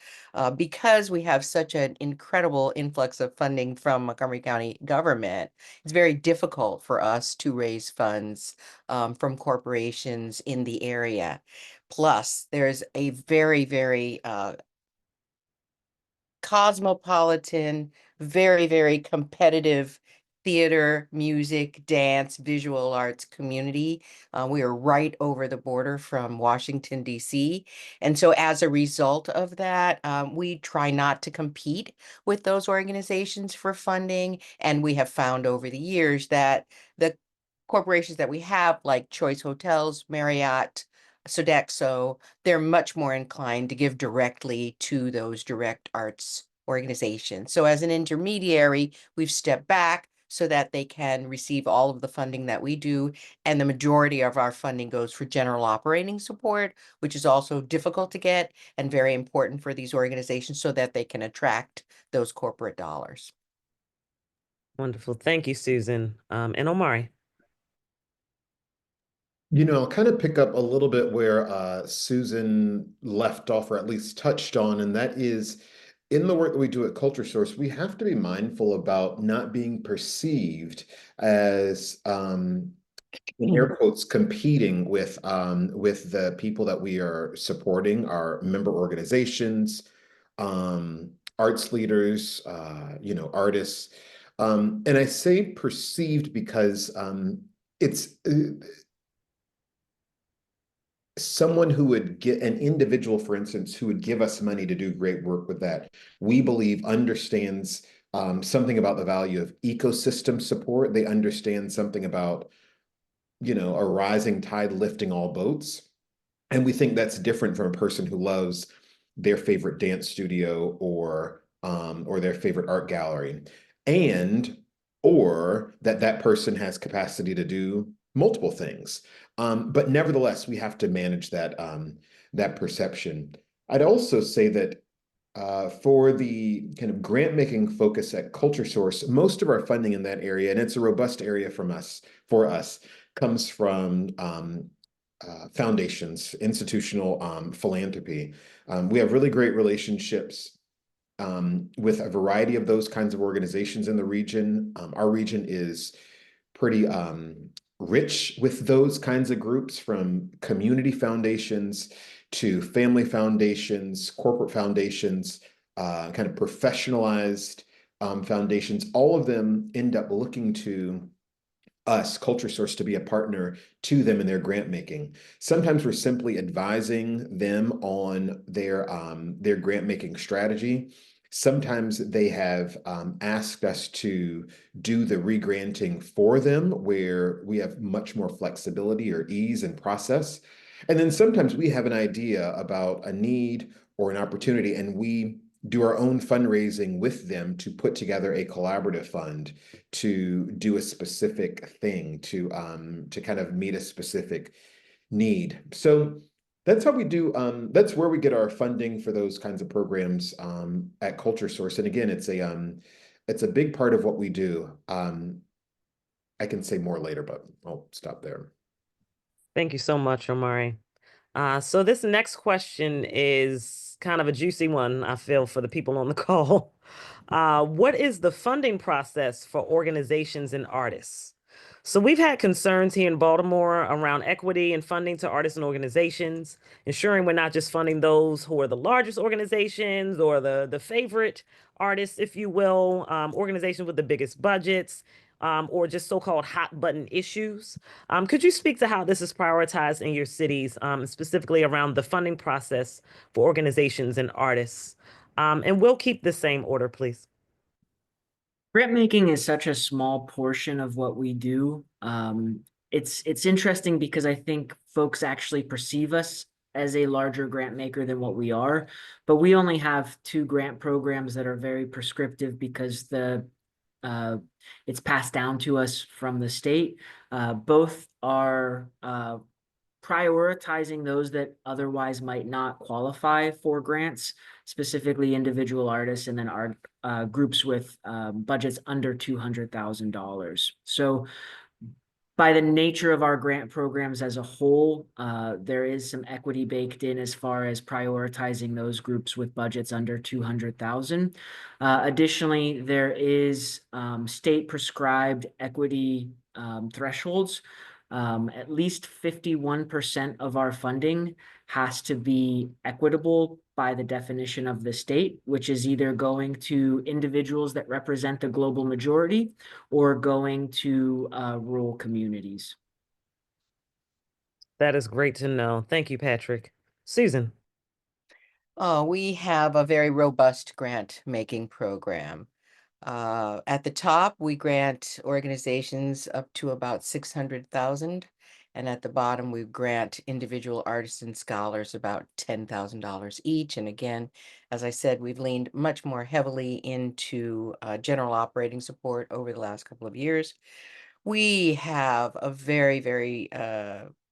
Because we have such an incredible influx of funding from Montgomery County government, it's very difficult for us to raise funds from corporations in the area. Plus, there's a very, very cosmopolitan, very, very competitive theater, music, dance, visual arts community. We are right over the border from Washington, D.C. And so as a result of that, we try not to compete with those organizations for funding. And we have found over the years that the corporations that we have, like Choice Hotels, Marriott, Sodexo, they're much more inclined to give directly to those direct arts organizations. So as an intermediary, we've stepped back so that they can receive all of the funding that we do. And the majority of our funding goes for general operating support, which is also difficult to get and very important for these organizations so that they can attract those corporate dollars. Wonderful. Thank you, Susan. And Omari. I'll kind of pick up a little bit where Susan left off, or at least touched on, and that is in the work that we do at Culture Source, we have to be mindful about not being perceived as, in air quotes, competing with the people that we are supporting, our member organizations, arts leaders, artists. And I say perceived because it's someone who would get an individual, for instance, who would give us money to do great work with that, we believe understands something about the value of ecosystem support. They understand something about, a rising tide lifting all boats. And we think that's different from a person who loves their favorite dance studio or their favorite art gallery, and or that person has capacity to do multiple things. But nevertheless, we have to manage that perception. I'd also say that for the kind of grant making focus at Culture Source, most of our funding in that area, and it's a robust area for us, comes from foundations, institutional philanthropy. We have really great relationships with a variety of those kinds of organizations in the region. Our region is pretty rich with those kinds of groups, from community foundations to family foundations, corporate foundations, kind of professionalized foundations. All of them end up looking to us, Culture Source, to be a partner to them in their grant making. Sometimes we're simply advising them on their grant making strategy. Sometimes they have asked us to do the regranting for them, where we have much more flexibility or ease in process. And then sometimes we have an idea about a need or an opportunity, and we do our own fundraising with them to put together a collaborative fund to do a specific thing, to kind of meet a specific need. So that's how we do. That's where we get our funding for those kinds of programs at Culture Source. And again, it's a big part of what we do. I can say more later, but I'll stop there. Thank you so much, Omari. So this next question is kind of a juicy one, I feel, for the people on the call. What is the funding process for organizations and artists? So we've had concerns here in Baltimore around equity and funding to artists and organizations, ensuring we're not just funding those who are the largest organizations or the favorite artists, if you will, organizations with the biggest budgets, or just so-called hot button issues. Could you speak to how this is prioritized in your cities, specifically around the funding process for organizations and artists? And we'll keep the same order, please. Grant making is such a small portion of what we do. It's interesting because I think folks actually perceive us as a larger grant maker than what we are, but we only have 2 grant programs that are very prescriptive because it's passed down to us from the state. Both are prioritizing those that otherwise might not qualify for grants, specifically individual artists and then art groups with budgets under $200,000. So by the nature of our grant programs as a whole, there is some equity baked in as far as prioritizing those groups with budgets under 200,000. Additionally, there is state prescribed equity thresholds. At least 51% of our funding has to be equitable by the definition of the state, which is either going to individuals that represent the global majority or going to rural communities. That is great to know. Thank you, Patrick. Susan. We have a very robust grant making program. At the top, we grant organizations up to about 600,000. And at the bottom, we grant individual artists and scholars about $10,000 each. And again, as I said, we've leaned much more heavily into general operating support over the last couple of years. We have a very, very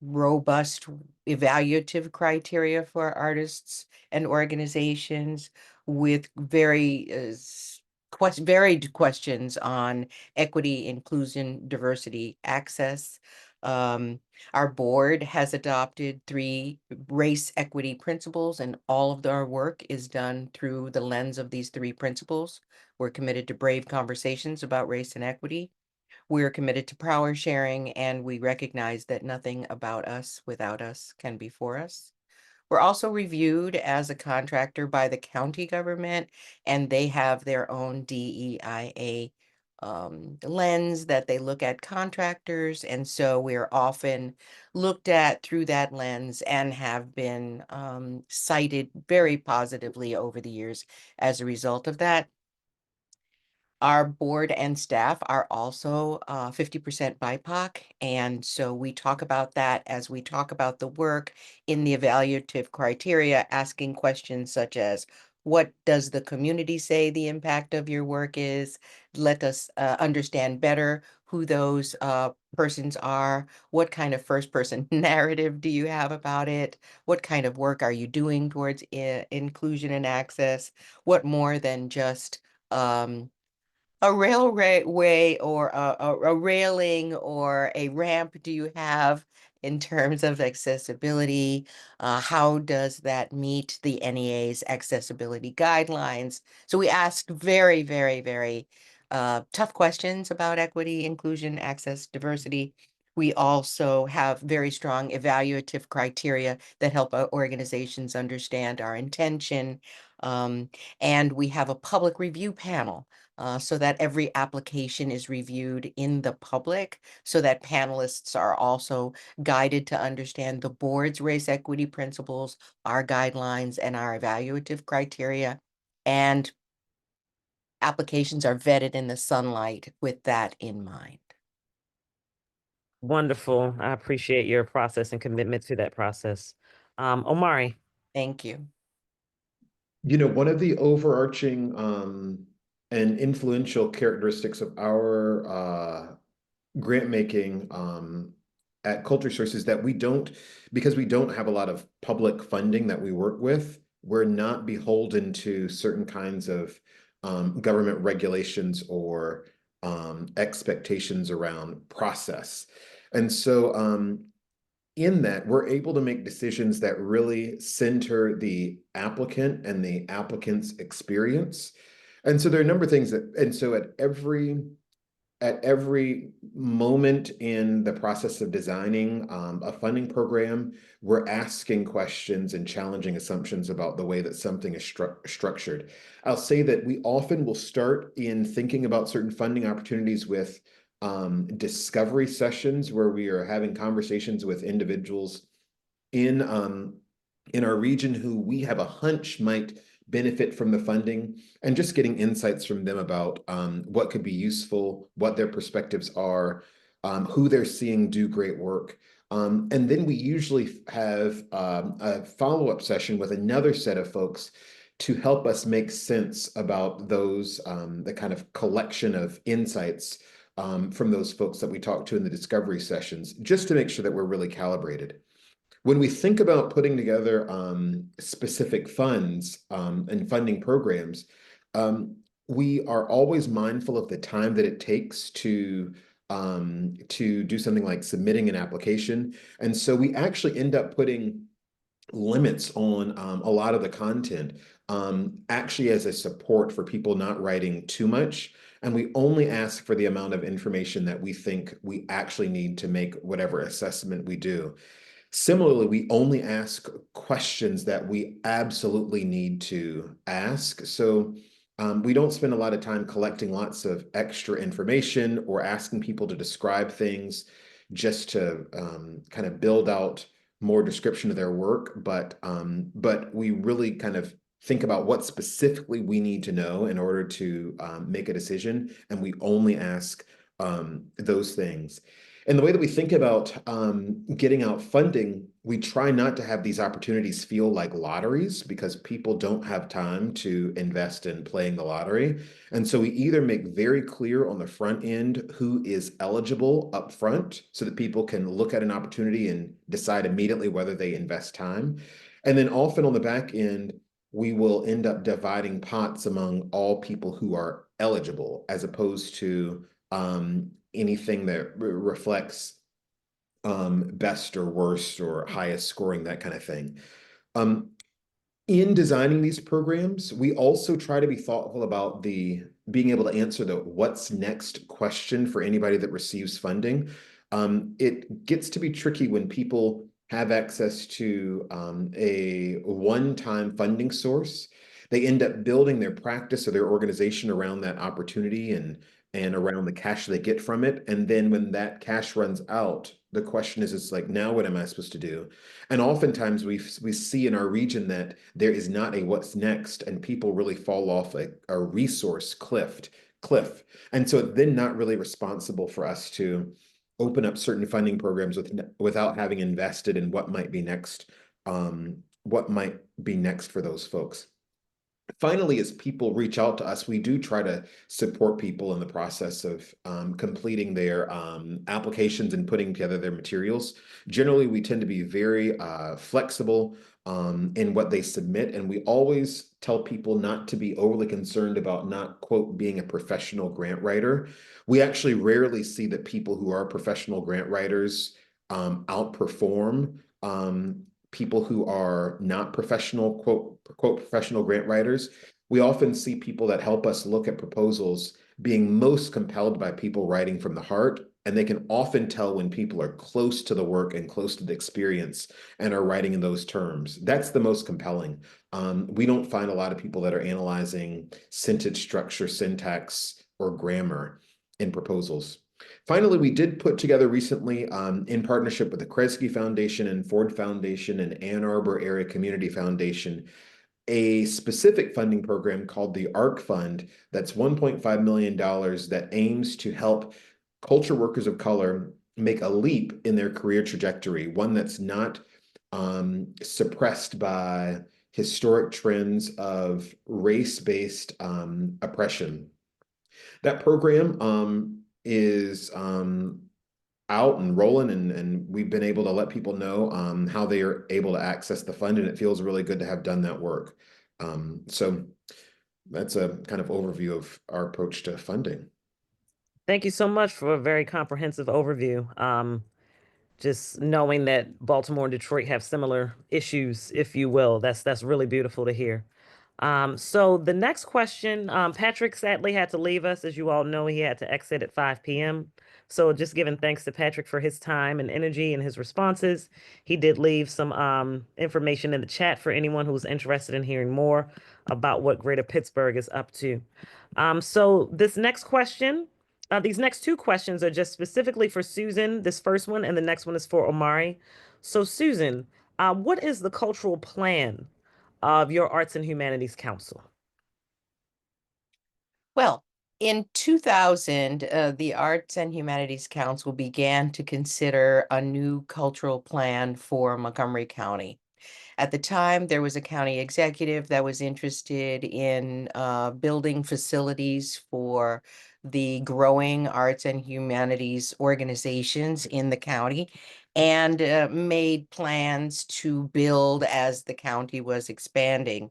robust evaluative criteria for artists and organizations with very varied questions on equity, inclusion, diversity, access. Our board has adopted 3 race equity principles, and all of our work is done through the lens of these 3 principles. We're committed to brave conversations about race and equity. We're committed to power sharing, and we recognize that nothing about us without us can be for us. We're also reviewed as a contractor by the county government, and they have their own DEIA lens that they look at contractors. And so we're often looked at through that lens and have been cited very positively over the years as a result of that. Our board and staff are also 50% BIPOC, and so we talk about that as we talk about the work in the evaluative criteria, asking questions such as, what does the community say the impact of your work is? Let us understand better who those persons are. What kind of first-person narrative do you have about it? What kind of work are you doing towards inclusion and access? What more than just a railway or a railing or a ramp do you have in terms of accessibility? How does that meet the NEA's accessibility guidelines? So we asked very, very, very tough questions about equity, inclusion, access, diversity. We also have very strong evaluative criteria that help our organizations understand our intention. And we have a public review panel so that every application is reviewed in the public, so that panelists are also guided to understand the board's race equity principles, our guidelines, and our evaluative criteria. And applications are vetted in the sunlight with that in mind. Wonderful. I appreciate your process and commitment to that process. Omari. Thank you. One of the overarching and influential characteristics of our grant making at Culture Source is that because we don't have a lot of public funding that we work with, we're not beholden to certain kinds of government regulations or expectations around process. And so in that, we're able to make decisions that really center the applicant and the applicant's experience. And so there are a number of things at every moment in the process of designing a funding program, we're asking questions and challenging assumptions about the way that something is structured. I'll say that we often will start in thinking about certain funding opportunities with discovery sessions where we are having conversations with individuals in our region who we have a hunch might benefit from the funding, and just getting insights from them about what could be useful, what their perspectives are, who they're seeing do great work. And then we usually have a follow-up session with another set of folks to help us make sense about those, the kind of collection of insights from those folks that we talk to in the discovery sessions, just to make sure that we're really calibrated. When we think about putting together specific funds and funding programs, we are always mindful of the time that it takes to to do something like submitting an application. And so we actually end up putting limits on a lot of the content, actually as a support for people not writing too much. And we only ask for the amount of information that we think we actually need to make whatever assessment we do. Similarly, we only ask questions that we absolutely need to ask. So we don't spend a lot of time collecting lots of extra information or asking people to describe things just to kind of build out more description of their work. But we really kind of think about what specifically we need to know in order to make a decision, and we only ask those things. And the way that we think about getting out funding, we try not to have these opportunities feel like lotteries because people don't have time to invest in playing the lottery. And so we either make very clear on the front end who is eligible up front so that people can look at an opportunity and decide immediately whether they invest time. And then often on the back end, we will end up dividing pots among all people who are eligible as opposed to anything that reflects best or worst or highest scoring, that kind of thing. In designing these programs, we also try to be thoughtful about the being able to answer the what's next question for anybody that receives funding. It gets to be tricky when people have access to a one-time funding source. They end up building their practice or their organization around that opportunity and around the cash they get from it. And then when that cash runs out, the question is, it's like, now what am I supposed to do? And oftentimes we see in our region that there is not a what's next, and people really fall off a resource cliff. And so it's then not really responsible for us to open up certain funding programs without having invested in what might be next, for those folks. Finally, as people reach out to us, we do try to support people in the process of completing their applications and putting together their materials. Generally, we tend to be very flexible in what they submit, and we always tell people not to be overly concerned about not, quote, being a professional grant writer. We actually rarely see that people who are professional grant writers outperform people who are not professional, quote, professional grant writers. We often see people that help us look at proposals being most compelled by people writing from the heart, and they can often tell when people are close to the work and close to the experience and are writing in those terms. That's the most compelling. We don't find a lot of people that are analyzing sentence structure, syntax, or grammar in proposals. Finally, we did put together recently, in partnership with the Kresge Foundation and Ford Foundation and Ann Arbor Area Community Foundation, a specific funding program called the ARC Fund that's $1.5 million that aims to help culture workers of color make a leap in their career trajectory, one that's not suppressed by historic trends of race-based oppression. That program is out and rolling, and we've been able to let people know how they are able to access the fund, and it feels really good to have done that work. So that's a kind of overview of our approach to funding. Thank you so much for a very comprehensive overview. Just knowing that Baltimore and Detroit have similar issues, if you will, that's really beautiful to hear. So the next question, Patrick sadly had to leave us. As you all know, he had to exit at 5 p.m. So just giving thanks to Patrick for his time and energy and his responses. He did leave some information in the chat for anyone who's interested in hearing more about what Greater Pittsburgh is up to. So this next question, these next two questions are just specifically for Susan, this first one, and the next one is for Omari. So Susan, what is the cultural plan of your Arts and Humanities Council? Well, in 2000, the Arts and Humanities Council began to consider a new cultural plan for Montgomery County. At the time, there was a county executive that was interested in building facilities for the growing arts and humanities organizations in the county, and made plans to build as the county was expanding.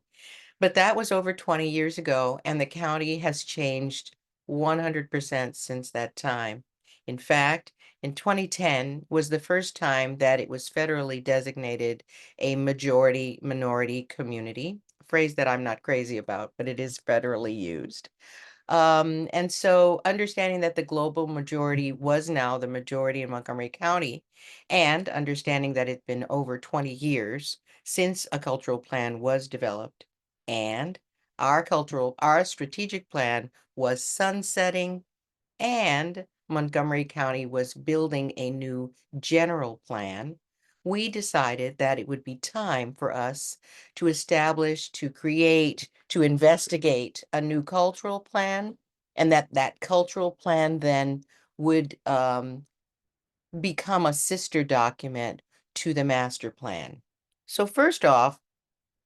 But that was over 20 years ago, and the county has changed 100% since that time. In fact, in 2010 was the first time that it was federally designated a majority minority community, a phrase that I'm not crazy about, but it is federally used. And so understanding that the global majority was now the majority in Montgomery County, and understanding that it's been over 20 years since a cultural plan was developed, and our strategic plan was sunsetting, and Montgomery County was building a new general plan, we decided that it would be time for us to establish, to create, to investigate a new cultural plan, and that cultural plan then would become a sister document to the master plan. So first off,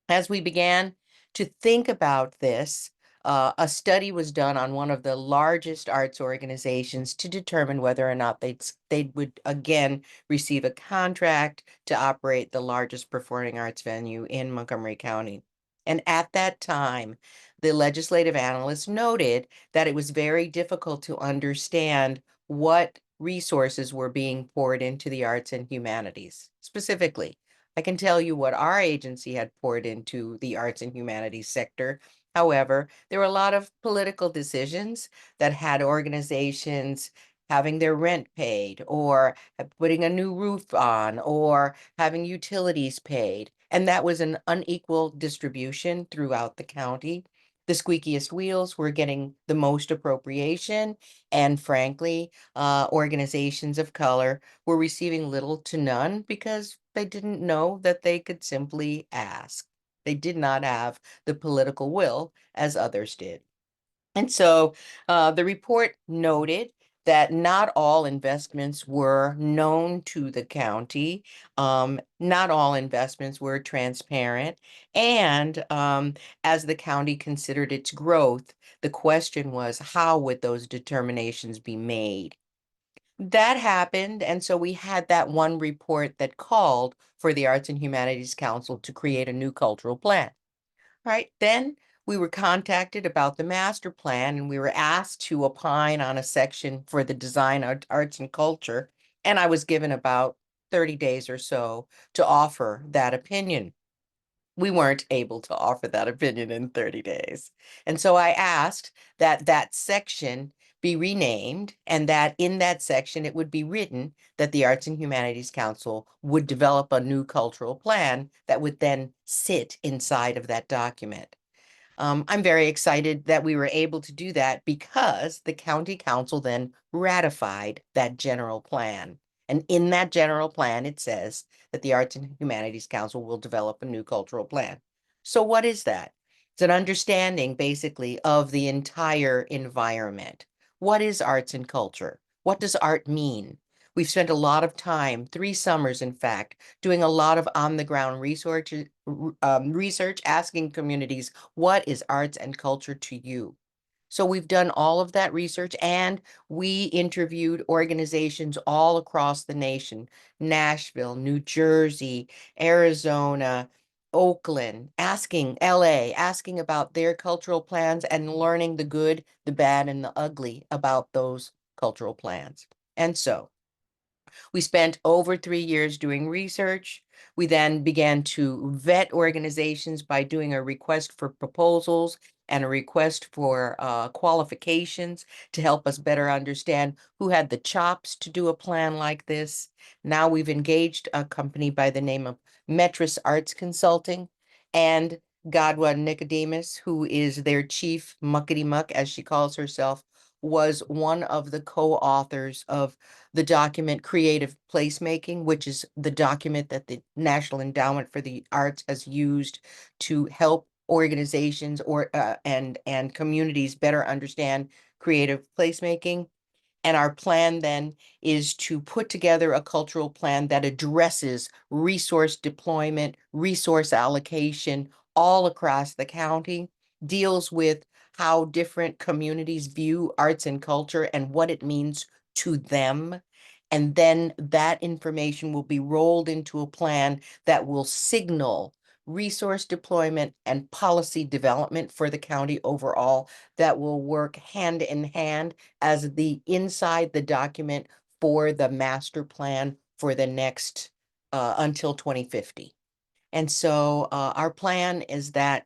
as we began to think about this, a study was done on one of the largest arts organizations to determine whether or not they would again receive a contract to operate the largest performing arts venue in Montgomery County. And at that time, the legislative analyst noted that it was very difficult to understand what resources were being poured into the arts and humanities. Specifically, I can tell you what our agency had poured into the arts and humanities sector. However, there were a lot of political decisions that had organizations having their rent paid, or putting a new roof on, or having utilities paid. And that was an unequal distribution throughout the county. The squeakiest wheels were getting the most appropriation, and frankly, organizations of color were receiving little to none because they didn't know that they could simply ask. They did not have the political will as others did. And so the report noted that not all investments were known to the county. Not all investments were transparent. And as the county considered its growth, the question was, how would those determinations be made? That happened, and so we had that one report that called for the Arts and Humanities Council to create a new cultural plan. Right, then we were contacted about the master plan, and we were asked to opine on a section for the design arts and culture, and I was given about 30 days or so to offer that opinion. We weren't able to offer that opinion in 30 days. And so I asked that that section be renamed, and that in that section it would be written that the Arts and Humanities Council would develop a new cultural plan that would then sit inside of that document. I'm very excited that we were able to do that because the county council then ratified that general plan. And in that general plan, it says that the Arts and Humanities Council will develop a new cultural plan. So what is that? It's an understanding basically of the entire environment. What is arts and culture? What does art mean? We've spent a lot of time, 3 summers, in fact, doing a lot of on-the-ground research, asking communities, what is arts and culture to you? So we've done all of that research, and we interviewed organizations all across the nation: Nashville, New Jersey, Arizona, Oakland, asking LA, asking about their cultural plans and learning the good, the bad, and the ugly about those cultural plans. And so we spent over 3 years doing research. We then began to vet organizations by doing a request for proposals and a request for qualifications to help us better understand who had the chops to do a plan like this. Now we've engaged a company by the name of Metris Arts Consulting, and Godwa Nicodemus, who is their chief muckety muck, as she calls herself, was one of the co-authors of the document Creative Placemaking, which is the document that the National Endowment for the Arts has used to help organizations and communities better understand creative placemaking. And our plan then is to put together a cultural plan that addresses resource deployment, resource allocation all across the county, deals with how different communities view arts and culture and what it means to them. And then that information will be rolled into a plan that will signal resource deployment and policy development for the county overall that will work hand in hand as the inside the document for the master plan for the next until 2050. And so our plan is that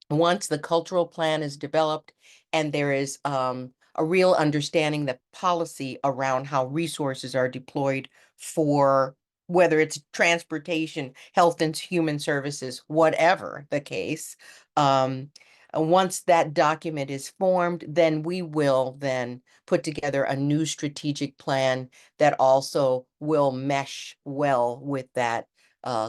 once the cultural plan is developed and there is a real understanding that policy around how resources are deployed for whether it's transportation, health and human services, whatever the case, once that document is formed, then we will then put together a new strategic plan that also will mesh well with that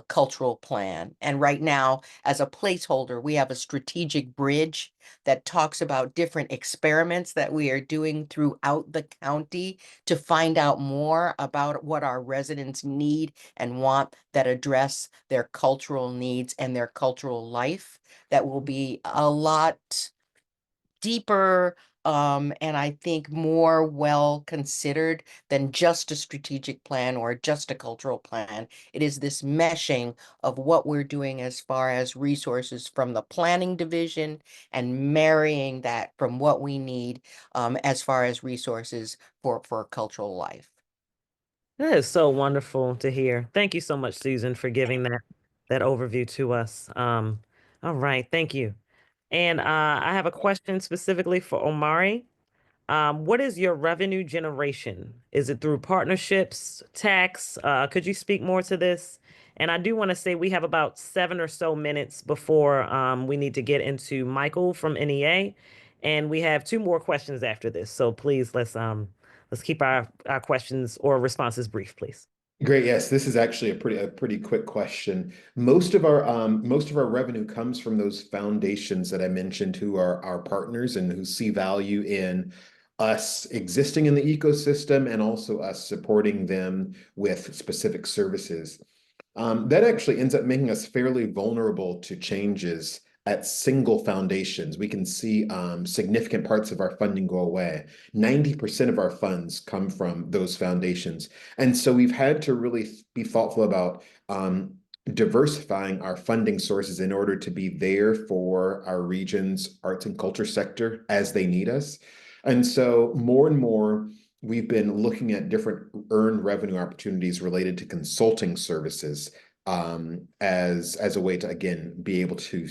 cultural plan. And right now, as a placeholder, we have a strategic bridge that talks about different experiments that we are doing throughout the county to find out more about what our residents need and want that address their cultural needs and their cultural life. That will be a lot deeper and I think more well considered than just a strategic plan or just a cultural plan. It is this meshing of what we're doing as far as resources from the planning division and marrying that from what we need as far as resources for cultural life. That is so wonderful to hear. Thank you so much, Susan, for giving that overview to us. All right, thank you. And I have a question specifically for Omari. What is your revenue generation? Is it through partnerships, tax? Could you speak more to this? And I do want to say we have about 7 or so minutes before we need to get into Michael from NEA, and we have 2 more questions after this. So please let's keep our questions or responses brief, please. Great. Yes, this is actually a pretty quick question. Most of our revenue comes from those foundations that I mentioned who are our partners and who see value in us existing in the ecosystem and also us supporting them with specific services. That actually ends up making us fairly vulnerable to changes at single foundations. We can see significant parts of our funding go away. 90% of our funds come from those foundations. And so we've had to really be thoughtful about diversifying our funding sources in order to be there for our region's arts and culture sector as they need us. And so more and more, we've been looking at different earned revenue opportunities related to consulting services as a way to, again, be able to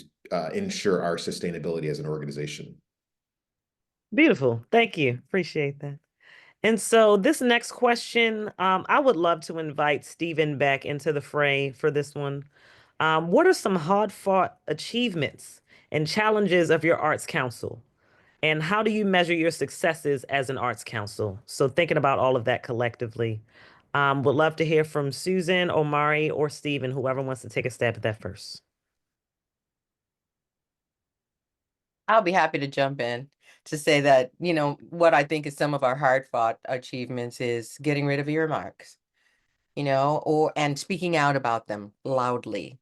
ensure our sustainability as an organization. Beautiful. Thank you. Appreciate that. And so this next question, I would love to invite Stephen back into the fray for this one. What are some hard-fought achievements and challenges of your Arts Council? And how do you measure your successes as an Arts Council? So thinking about all of that collectively, would love to hear from Susan, Omari, or Stephen, whoever wants to take a stab at that first. I'll be happy to jump in to say that, what I think is some of our hard fought achievements is getting rid of earmarks, and speaking out about them loudly.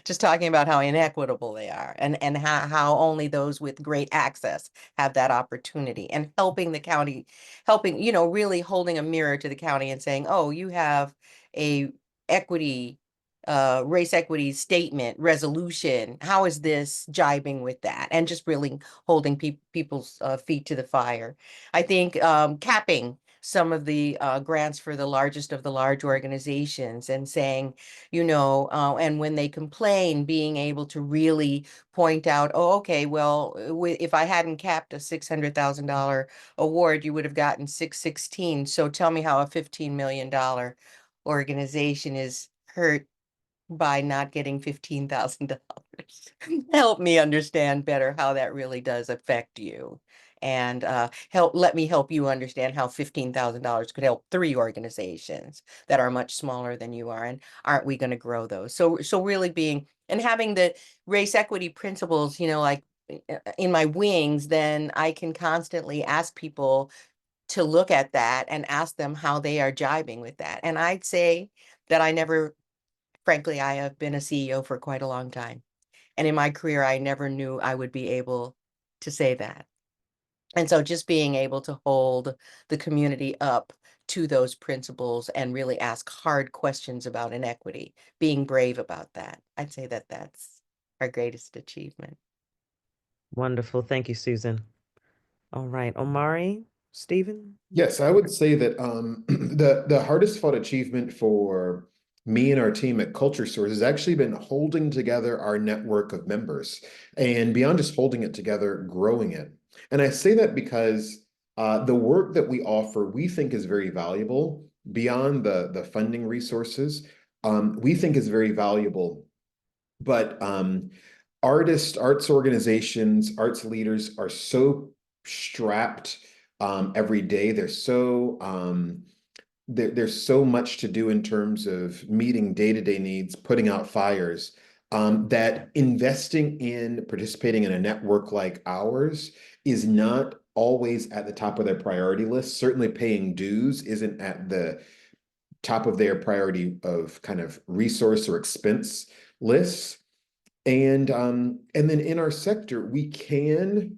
Just talking about how inequitable they are and how only those with great access have that opportunity and helping the county, really holding a mirror to the county and saying, oh, you have a equity race equity statement resolution. How is this jibing with that? And just really holding people's feet to the fire. I think capping some of the grants for the largest of the large organizations and saying, and when they complain, being able to really point out, oh, okay, well, if I hadn't capped a $600,000 award, you would have gotten 616. So tell me how a $15 million organization is hurt by not getting $15,000. Help me understand better how that really does affect you. And let me help you understand how $15,000 could help 3 organizations that are much smaller than you are. And aren't we going to grow those? So really being and having the race equity principles, like in my wings, then I can constantly ask people to look at that and ask them how they are jibing with that. And I'd say that frankly, I have been a CEO for quite a long time. And in my career, I never knew I would be able to say that. And so just being able to hold the community up to those principles and really ask hard questions about inequity, being brave about that. I'd say that that's our greatest achievement. Wonderful. Thank you, Susan. All right, Omari, Stephen. Yes, I would say that the hardest fought achievement for me and our team at Culture Source has actually been holding together our network of members, and beyond just holding it together, growing it. And I say that because the work that we offer, we think is very valuable beyond the funding resources. We think is very valuable, but arts organizations, arts leaders are so strapped every day. There's so much to do in terms of meeting day-to-day needs, putting out fires, that investing in participating in a network like ours is not always at the top of their priority list. Certainly paying dues isn't at the top of their priority of kind of resource or expense lists. And then in our sector, we can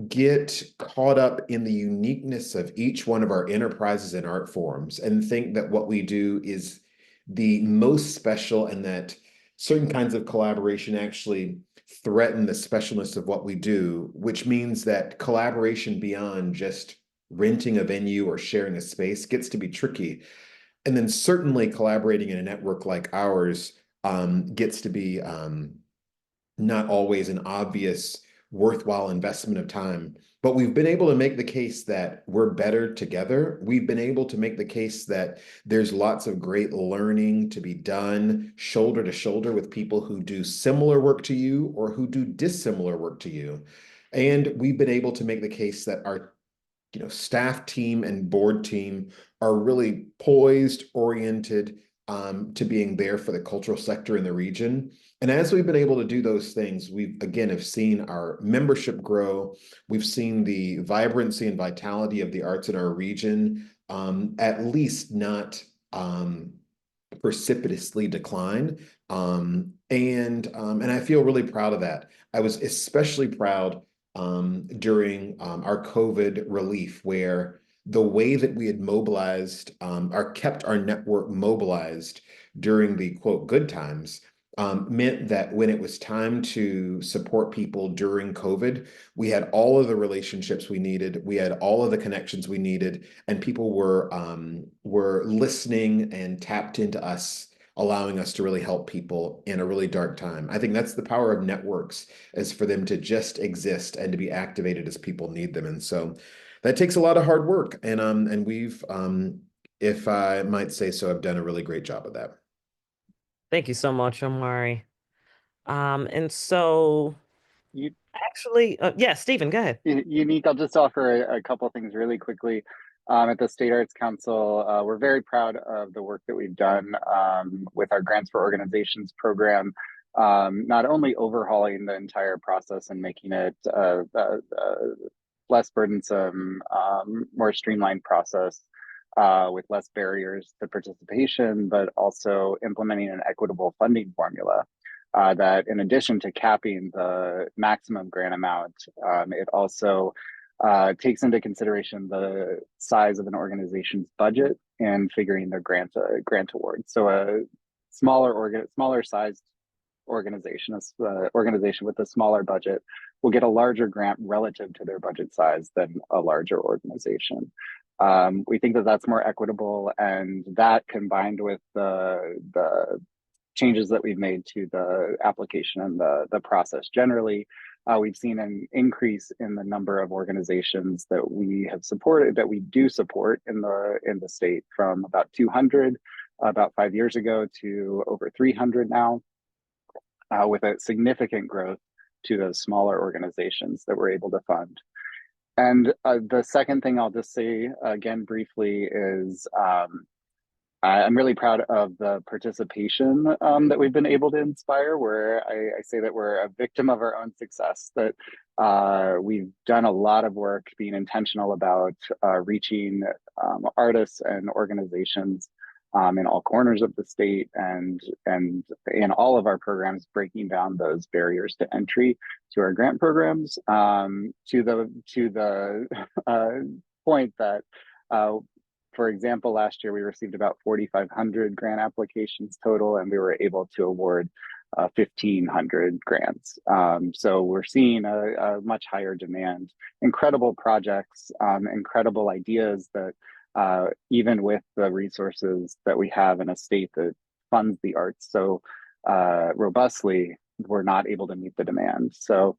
get caught up in the uniqueness of each one of our enterprises and art forms and think that what we do is the most special, and that certain kinds of collaboration actually threaten the specialness of what we do, which means that collaboration beyond just renting a venue or sharing a space gets to be tricky. And then certainly collaborating in a network like ours gets to be not always an obvious, worthwhile investment of time. But we've been able to make the case that we're better together. We've been able to make the case that there's lots of great learning to be done shoulder to shoulder with people who do similar work to you or who do dissimilar work to you. And we've been able to make the case that our staff team and board team are really poised, oriented to being there for the cultural sector in the region. And as we've been able to do those things, we've again have seen our membership grow. We've seen the vibrancy and vitality of the arts in our region at least not precipitously decline. And I feel really proud of that. I was especially proud during our COVID relief, where the way that we had mobilized kept our network mobilized during the quote good times meant that when it was time to support people during COVID, we had all of the relationships we needed, we had all of the connections we needed, and people were listening and tapped into us, allowing us to really help people in a really dark time. I think that's the power of networks, is for them to just exist and to be activated as people need them. And so that takes a lot of hard work. And we've, if I might say so, have done a really great job of that. Thank you so much, Omari. And so You, actually, yeah, Stephen, go ahead. Unique, I'll just offer a couple things really quickly. At the State Arts Council, we're very proud of the work that we've done with our Grants for Organizations program, not only overhauling the entire process and making it less burdensome, more streamlined process with less barriers to participation, but also implementing an equitable funding formula. That in addition to capping the maximum grant amount, it also takes into consideration the size of an organization's budget and figuring their grant award. So a smaller sized organization, organization with a smaller budget will get a larger grant relative to their budget size than a larger organization. We think that that's more equitable, and that combined with the changes that we've made to the application and the process generally, we've seen an increase in the number of organizations that we have supported, that we do support in the state, from about 200 about 5 years ago to over 300 now, with a significant growth to those smaller organizations that we're able to fund. And the second thing I'll just say again briefly is I'm really proud of the participation that we've been able to inspire, where I say that we're a victim of our own success, that we've done a lot of work being intentional about reaching artists and organizations in all corners of the state, and in all of our programs, breaking down those barriers to entry to our grant programs, to the point that For example, last year we received about 4,500 grant applications total, and we were able to award 1,500 grants. So we're seeing a much higher demand. Incredible projects, incredible ideas that even with the resources that we have in a state that funds the arts so robustly, we're not able to meet the demand. So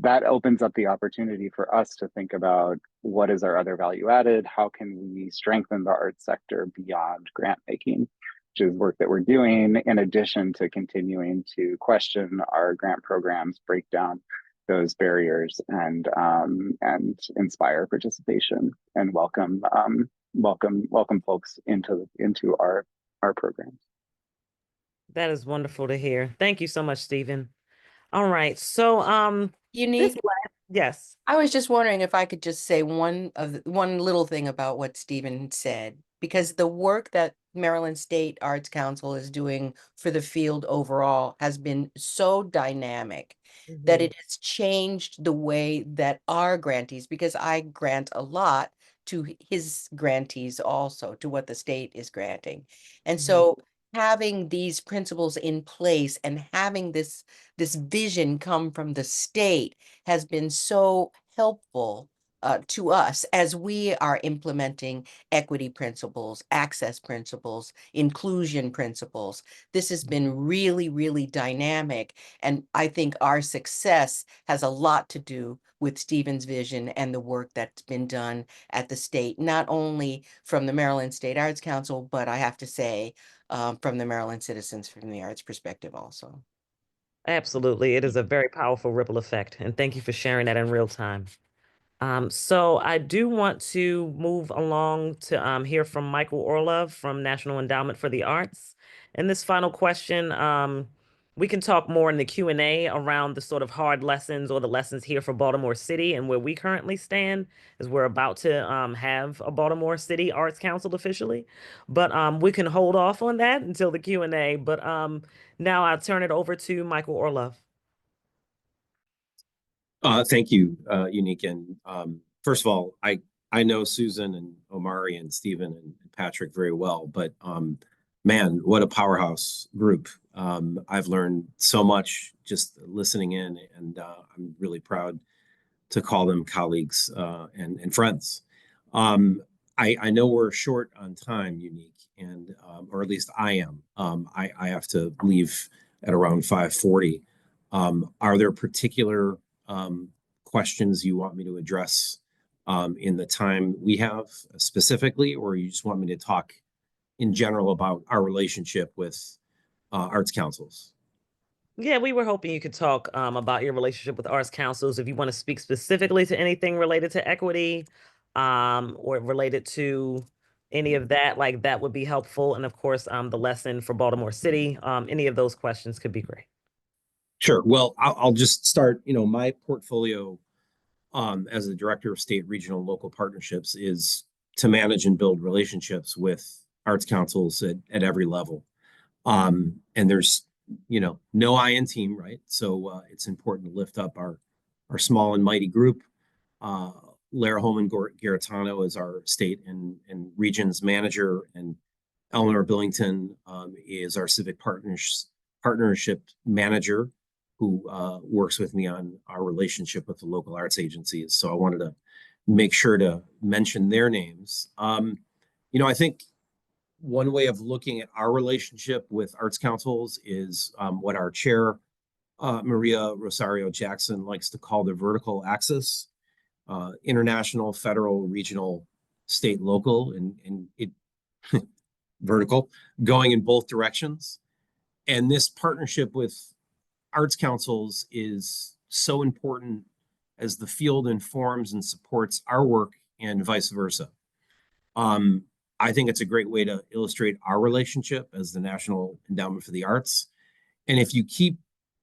that opens up the opportunity for us to think about what is our other value added, how can we strengthen the arts sector beyond grant making, which is work that we're doing in addition to continuing to question our grant programs, break down those barriers, and inspire participation and welcome folks into our programs. That is wonderful to hear. Thank you so much, Stephen. All right. So Unique. yes. I was just wondering if I could just say one little thing about what Stephen said, because the work that Maryland State Arts Council is doing for the field overall has been so dynamic that it has changed the way that our grantees, because I grant a lot to his grantees also, to what the state is granting. And so having these principles in place and having this vision come from the state has been so helpful to us as we are implementing equity principles, access principles, inclusion principles. This has been really, really dynamic. And I think our success has a lot to do with Stephen's vision and the work that's been done at the state, not only from the Maryland State Arts Council, but I have to say, from the Maryland Citizens for the Arts perspective also. Absolutely. It is a very powerful ripple effect. And thank you for sharing that in real time. So I do want to move along to hear from Michael Orlov from National Endowment for the Arts. And this final question, we can talk more in the Q&A around the sort of hard lessons or the lessons here for Baltimore City and where we currently stand, as we're about to have a Baltimore City Arts Council officially. But we can hold off on that until the Q&A. But now I'll turn it over to Michael Orlov. Thank you, Unique. And first of all, I know Susan and Omari and Stephen and Patrick very well, but man, what a powerhouse group. I've learned so much just listening in, and I'm really proud to call them colleagues and friends. I know we're short on time, Unique, and or at least I am. I have to leave at around 5:40. Are there particular questions you want me to address in the time we have specifically, or you just want me to talk in general about our relationship with arts councils? Yeah, we were hoping you could talk about your relationship with arts councils. If you want to speak specifically to anything related to equity or related to any of that, like that would be helpful. And of course, the lesson for Baltimore City, any of those questions could be great. Sure. Well, I'll just start. My portfolio as the director of state, regional, and local partnerships is to manage and build relationships with arts councils at every level. And there's, no I in team, right? So it's important to lift up our small and mighty group. Lara Holman Garitano is our state and regions manager, and Eleanor Billington is our civic partnership manager, who works with me on our relationship with the local arts agencies. So I wanted to make sure to mention their names. I think one way of looking at our relationship with arts councils is what our chair, Maria Rosario Jackson, likes to call the vertical axis: international, federal, regional, state, local, and it vertical, going in both directions. And this partnership with arts councils is so important as the field informs and supports our work and vice versa. I think it's a great way to illustrate our relationship as the National Endowment for the Arts. And if you keep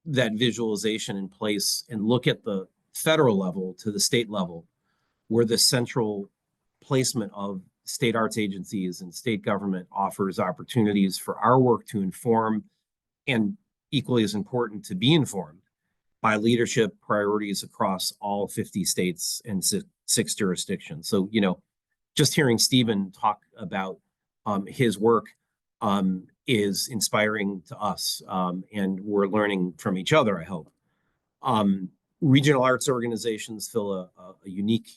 that visualization in place and look at the federal level to the state level, where the central placement of state arts agencies and state government offers opportunities for our work to inform, and equally as important, to be informed by leadership priorities across all 50 states and six jurisdictions. So, just hearing Stephen talk about his work is inspiring to us, and we're learning from each other, I hope. Regional arts organizations fill a unique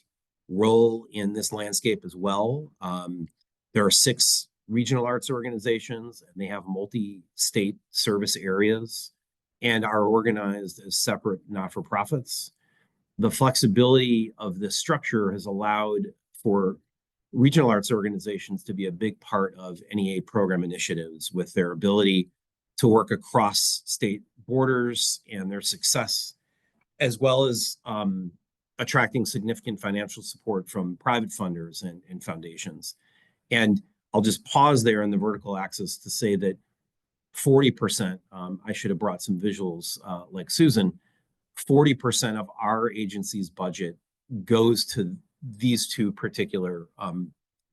role in this landscape as well. There are 6 regional arts organizations, and they have multi-state service areas and are organized as separate not-for-profits. The flexibility of this structure has allowed for regional arts organizations to be a big part of NEA program initiatives, with their ability to work across state borders and their success, as well as attracting significant financial support from private funders and foundations. And I'll just pause there in the vertical axis to say that 40%, I should have brought some visuals like Susan, 40% of our agency's budget goes to these 2 particular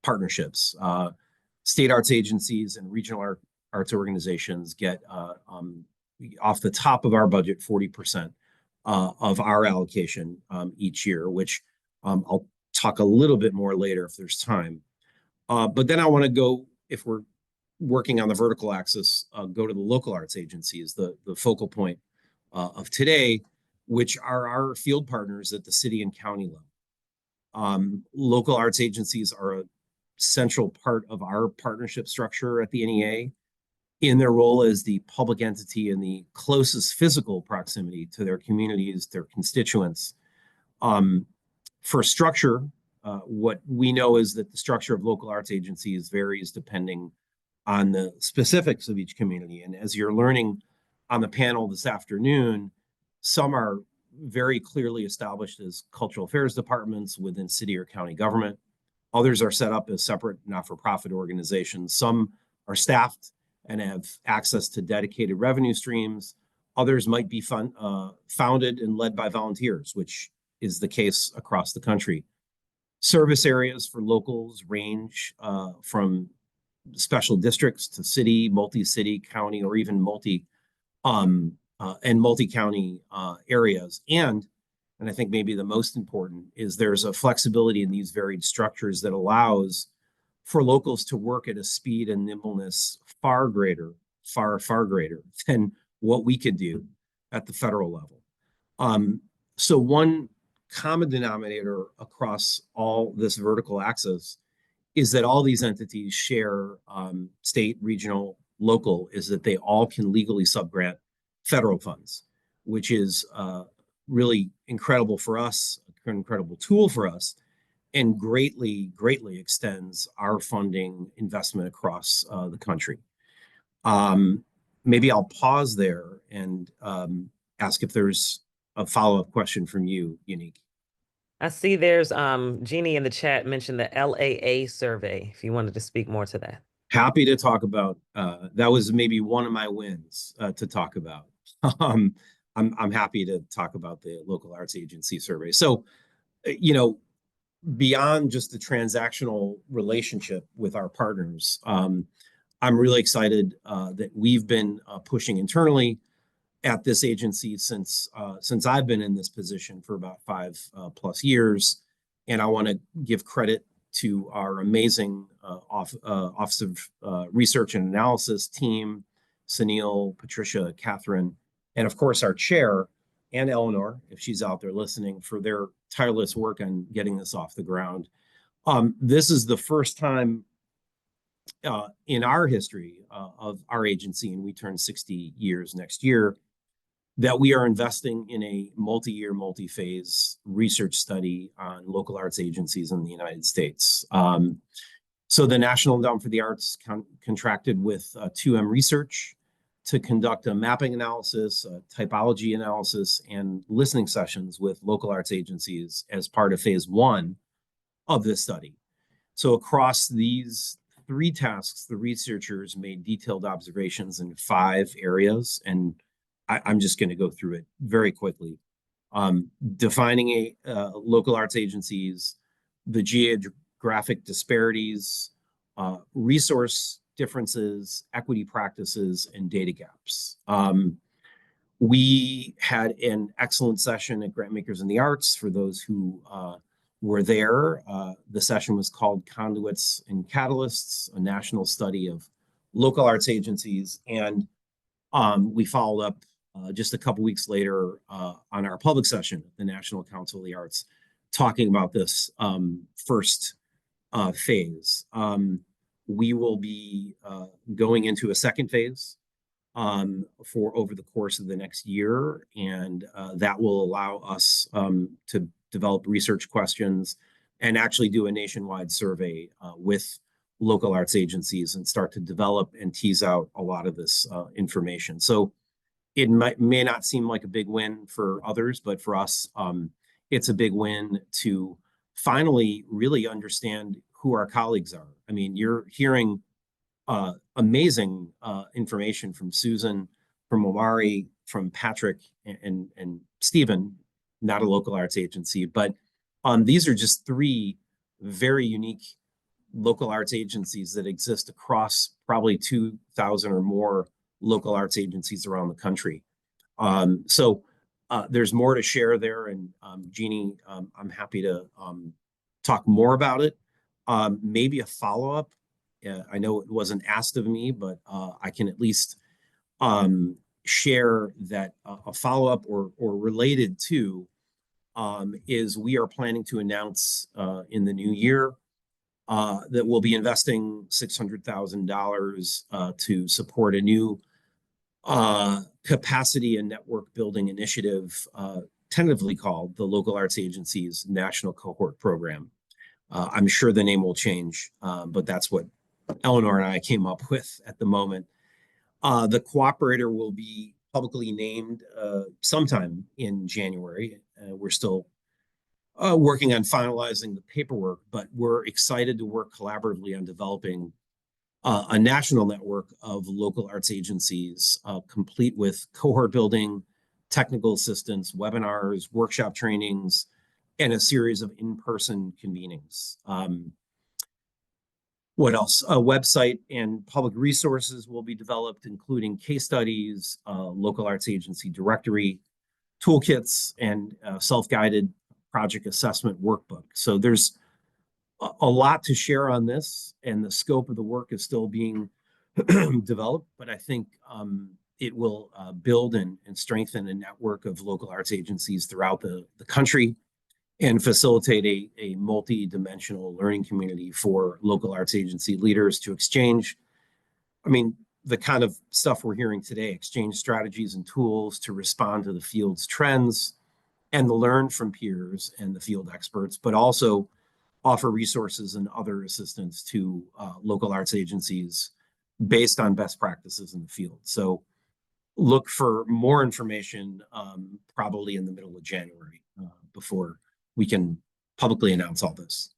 partnerships. State arts agencies and regional arts organizations get, off the top of our budget, 40% of our allocation each year, which I'll talk a little bit more later if there's time. But then I want to go, if we're working on the vertical axis, go to the local arts agencies, the focal point of today, which are our field partners at the city and county level. Local arts agencies are a central part of our partnership structure at the NEA in their role as the public entity in the closest physical proximity to their communities, their constituents. For structure, what we know is that the structure of local arts agencies varies depending on the specifics of each community. And as you're learning on the panel this afternoon, some are very clearly established as cultural affairs departments within city or county government. Others are set up as separate not-for-profit organizations. Some are staffed and have access to dedicated revenue streams. Others might be founded and led by volunteers, which is the case across the country. Service areas for locals range from special districts to city, multi-city, county, or even multi-county areas. And I think maybe the most important is there's a flexibility in these varied structures that allows for locals to work at a speed and nimbleness far greater than what we could do at the federal level. So one common denominator across all this vertical axis is that all these entities share state, regional, local, is that they all can legally subgrant federal funds, which is really incredible for us, an incredible tool for us, and greatly extends our funding investment across the country. Maybe I'll pause there and ask if there's a follow-up question from you, Unique. I see there's Jeannie in the chat mentioned the LAA survey, if you wanted to speak more to that. Happy to talk about, that was maybe one of my wins to talk about. I'm happy to talk about the local arts agency survey. So, beyond just the transactional relationship with our partners, I'm really excited that we've been pushing internally at this agency since I've been in this position for about 5+ years. And I want to give credit to our amazing Office of Research and Analysis team, Sunil, Patricia, Catherine, and of course our chair, and Eleanor, if she's out there listening, for their tireless work on getting this off the ground. This is the first time in our history of our agency, and we turn 60 years next year, that we are investing in a multi-year, multi-phase research study on local arts agencies in the United States. So the National Endowment for the Arts contracted with 2M Research to conduct a mapping analysis, a typology analysis, and listening sessions with local arts agencies as part of phase 1 of this study. So across these 3 tasks, the researchers made detailed observations in 5 areas, and I'm just going to go through it very quickly. Defining local arts agencies, the geographic disparities, resource differences, equity practices, and data gaps. We had an excellent session at Grantmakers in the Arts. For those who were there. The session was called Conduits and Catalysts, a national study of local arts agencies. And we followed up just a couple weeks later on our public session at the National Council of the Arts, talking about this first phase. We will be going into a second phase for over the course of the next year, and that will allow us to develop research questions and actually do a nationwide survey with local arts agencies and start to develop and tease out a lot of this information. So it may not seem like a big win for others, but for us, it's a big win to finally really understand who our colleagues are. I mean, you're hearing amazing information from Susan, from Omari, from Patrick, and Stephen, not a local arts agency, but these are just three very unique local arts agencies that exist across probably 2,000 or more local arts agencies around the country. So there's more to share there, and Jeannie, I'm happy to talk more about it. Maybe a follow-up. I know it wasn't asked of me, but I can at least share that a follow-up or related to is we are planning to announce in the new year that we'll be investing $600,000 to support a new capacity and network building initiative, tentatively called the Local Arts Agencies National Cohort Program. I'm sure the name will change, but that's what Eleanor and I came up with at the moment. The cooperator will be publicly named sometime in January. We're still working on finalizing the paperwork, but we're excited to work collaboratively on developing a national network of local arts agencies, complete with cohort building, technical assistance, webinars, workshop trainings, and a series of in-person convenings. What else? A website and public resources will be developed, including case studies, local arts agency directory, toolkits, and self-guided project assessment workbook. So there's a lot to share on this, and the scope of the work is still being developed, but I think it will build and strengthen a network of local arts agencies throughout the country and facilitate a multi-dimensional learning community for local arts agency leaders to exchange. I mean, the kind of stuff we're hearing today, exchange strategies and tools to respond to the field's trends and to learn from peers and the field experts, but also offer resources and other assistance to local arts agencies based on best practices in the field. So look for more information probably in the middle of January before we can publicly announce all this.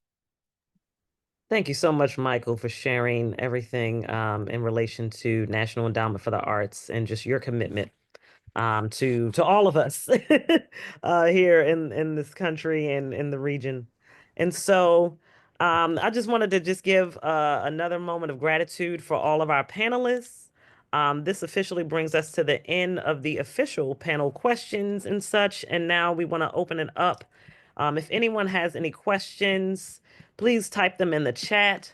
Thank you so much, Michael, for sharing everything in relation to National Endowment for the Arts and just your commitment to all of us here in this country and in the region. And so I just wanted to just give another moment of gratitude for all of our panelists. This officially brings us to the end of the official panel questions and such. And now we want to open it up. If anyone has any questions, please type them in the chat.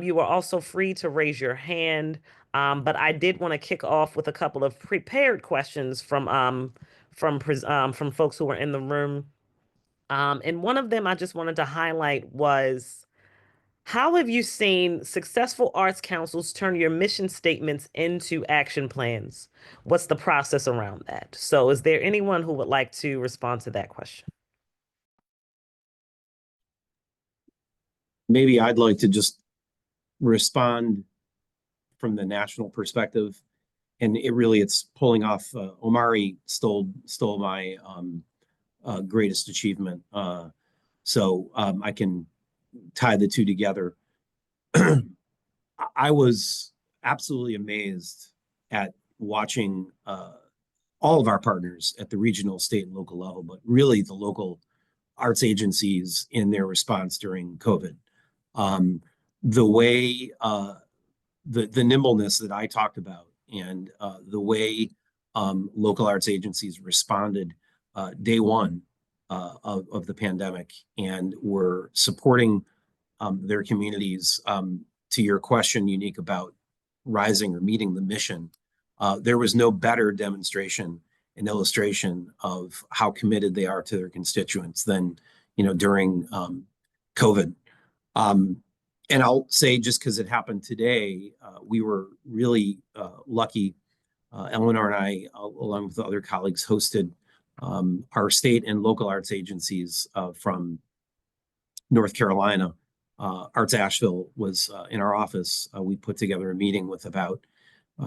You are also free to raise your hand. But I did want to kick off with a couple of prepared questions from folks who were in the room. And one of them I just wanted to highlight was, how have you seen successful arts councils turn your mission statements into action plans? What's the process around that? So is there anyone who would like to respond to that question? Maybe I'd like to just respond from the national perspective, and it's pulling off. Omari stole my greatest achievement, so I can tie the two together. I was absolutely amazed at watching all of our partners at the regional, state, and local level, but really the local arts agencies in their response during COVID. The way the nimbleness that I talked about, and the way local arts agencies responded day one of the pandemic and were supporting their communities. To your question, Unique, about rising or meeting the mission, there was no better demonstration and illustration of how committed they are to their constituents than, during COVID. And I'll say, just because it happened today, we were really lucky. Eleanor and I, along with other colleagues, hosted our state and local arts agencies from North Carolina. Arts Asheville was in our office. We put together a meeting with about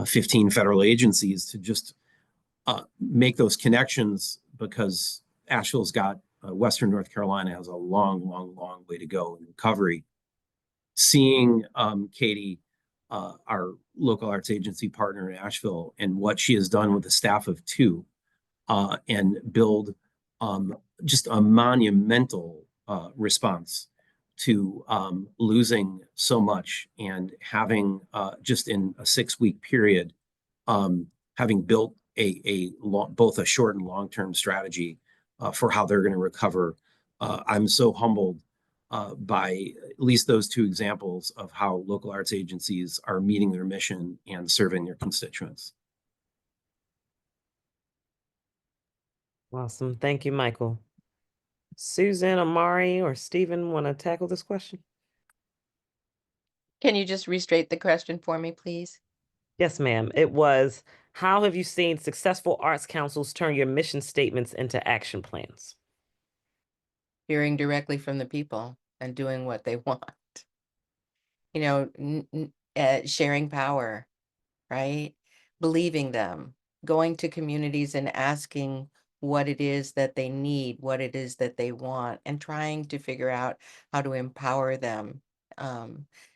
15 federal agencies to just make those connections, because Asheville's got Western North Carolina has a long, long, long way to go in recovery. Seeing Katie, our local arts agency partner in Asheville, and what she has done with a staff of 2, and build just a monumental response to losing so much, and having just in a 6-week period, having built both a short and long-term strategy for how they're going to recover. I'm so humbled by at least those 2 examples of how local arts agencies are meeting their mission and serving their constituents. Awesome. Thank you, Michael. Susan, Amari, or Stephen want to tackle this question? Can you just restate the question for me, please? Yes, ma'am. It was, how have you seen successful arts councils turn your mission statements into action plans? Hearing directly from the people and doing what they want. Sharing power, right? Believing them, going to communities and asking what it is that they need, what it is that they want, and trying to figure out how to empower them.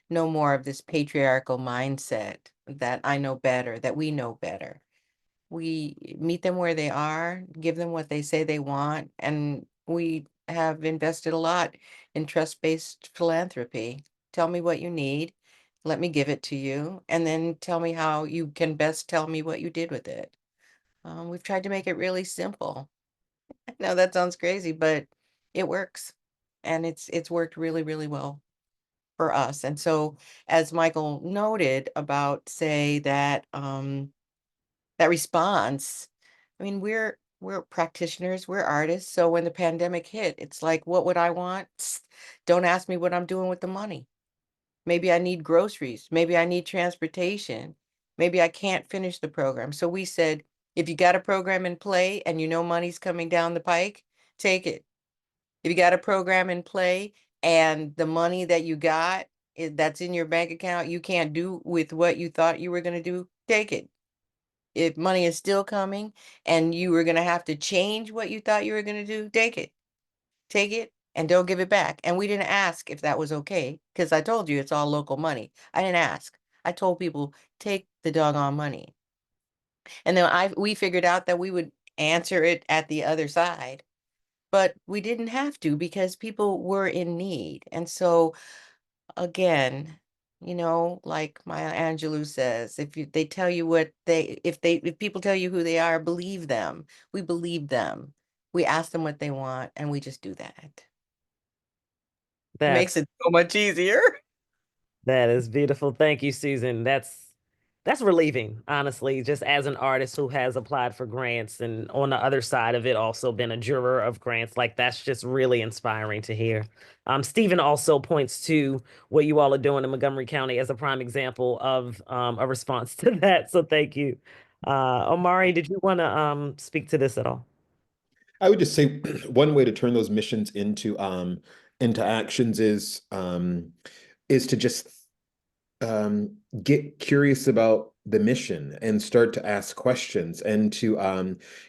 No more of this patriarchal mindset that I know better, that we know better. We meet them where they are, give them what they say they want, and we have invested a lot in trust-based philanthropy. Tell me what you need, let me give it to you, and then tell me how you can best tell me what you did with it. We've tried to make it really simple. I know that sounds crazy, but it works, and it's worked really, really well for us. And so, as Michael noted about, say, that response, I mean, we're practitioners, we're artists. So when the pandemic hit, it's like, what would I want? Don't ask me what I'm doing with the money. Maybe I need groceries. Maybe I need transportation. Maybe I can't finish the program. So we said, if you got a program in play and you know money's coming down the pike, take it. If you got a program in play and the money that you got that's in your bank account, you can't do with what you thought you were going to do, take it. If money is still coming and you were going to have to change what you thought you were going to do, take it. Take it and don't give it back. And we didn't ask if that was okay, because I told you it's all local money. I didn't ask. I told people, take the doggone money. And then we figured out that we would answer it at the other side, but we didn't have to, because people were in need. And so again, like Maya Angelou says, if people tell you who they are, believe them. We believe them. We ask them what they want, and we just do that. Makes it so much easier. That is beautiful. Thank you, Susan. That's relieving, honestly, just as an artist who has applied for grants, and on the other side of it, also been a juror of grants. Like, that's just really inspiring to hear. Stephen also points to what you all are doing in Montgomery County as a prime example of a response to that. So thank you. Omari, did you want to speak to this at all? I would just say one way to turn those missions into actions is to just get curious about the mission and start to ask questions, and to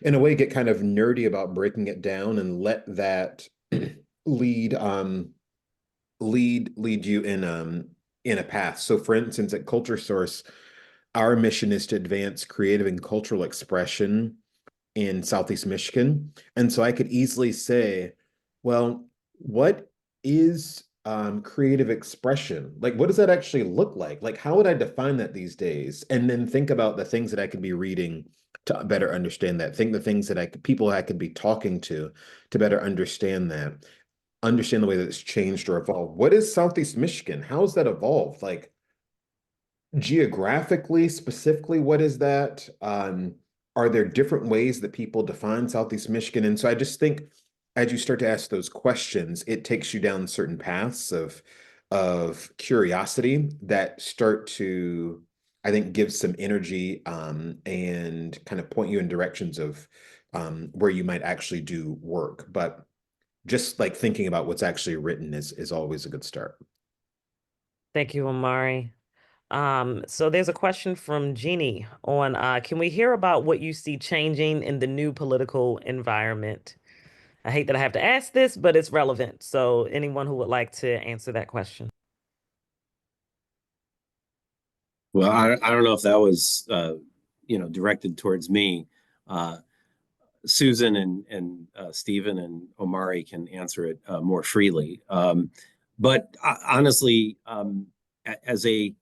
in a way get kind of nerdy about breaking it down, and let that lead you in a path. So for instance, at Culture Source, our mission is to advance creative and cultural expression in Southeast Michigan. And so I could easily say, well, what is creative expression? Like, what does that actually look like? Like, how would I define that these days? And then think about the things that I could be reading to better understand that. Think the things that people I could be talking to better understand that. Understand the way that it's changed or evolved. What is Southeast Michigan? How has that evolved? Like, geographically, specifically, what is that? Are there different ways that people define Southeast Michigan? And so I just think as you start to ask those questions, it takes you down certain paths of curiosity that start to, I think, give some energy and kind of point you in directions of where you might actually do work. But just like thinking about what's actually written is always a good start. Thank you, Omari. So there's a question from Jeannie on, can we hear about what you see changing in the new political environment? I hate that I have to ask this, but it's relevant. So anyone who would like to answer that question. Well, I don't know if that was directed towards me. Susan and Stephen and Omari can answer it more freely. But honestly, as a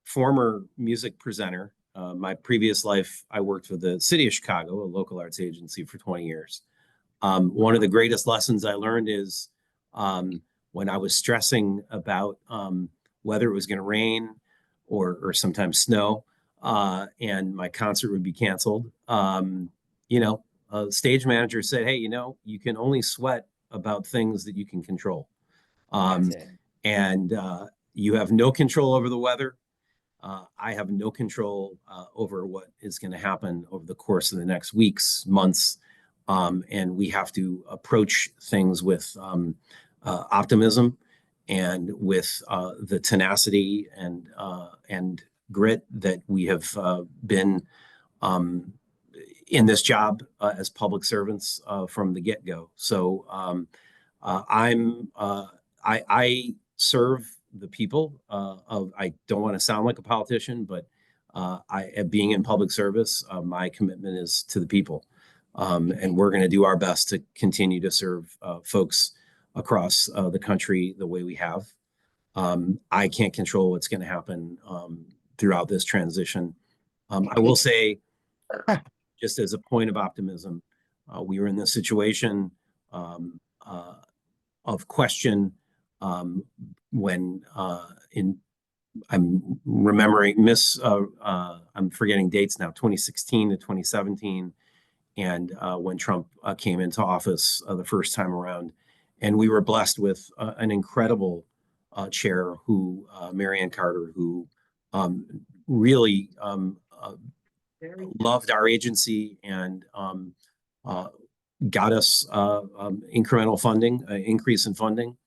former music presenter, my previous life, I worked for the city of Chicago, a local arts agency, for 20 years. One of the greatest lessons I learned is when I was stressing about whether it was going to rain or sometimes snow, and my concert would be canceled. A stage manager said, "Hey, you can only sweat about things that you can control, and you have no control over the weather. I have no control over what is going to happen over the course of the next weeks, months." And we have to approach things with optimism and with the tenacity and grit that we have been in this job as public servants from the get-go. So I serve the people I don't want to sound like a politician, but being in public service, my commitment is to the people. And we're going to do our best to continue to serve folks across the country the way we have. I can't control what's going to happen throughout this transition. I will say, just as a point of optimism, we were in this situation of question when I'm remembering I'm forgetting dates now, 2016 to 2017. And when Trump came into office the first time around, and we were blessed with an incredible chair, Marianne Carter, who really loved our agency and got us incremental funding, increase in funding,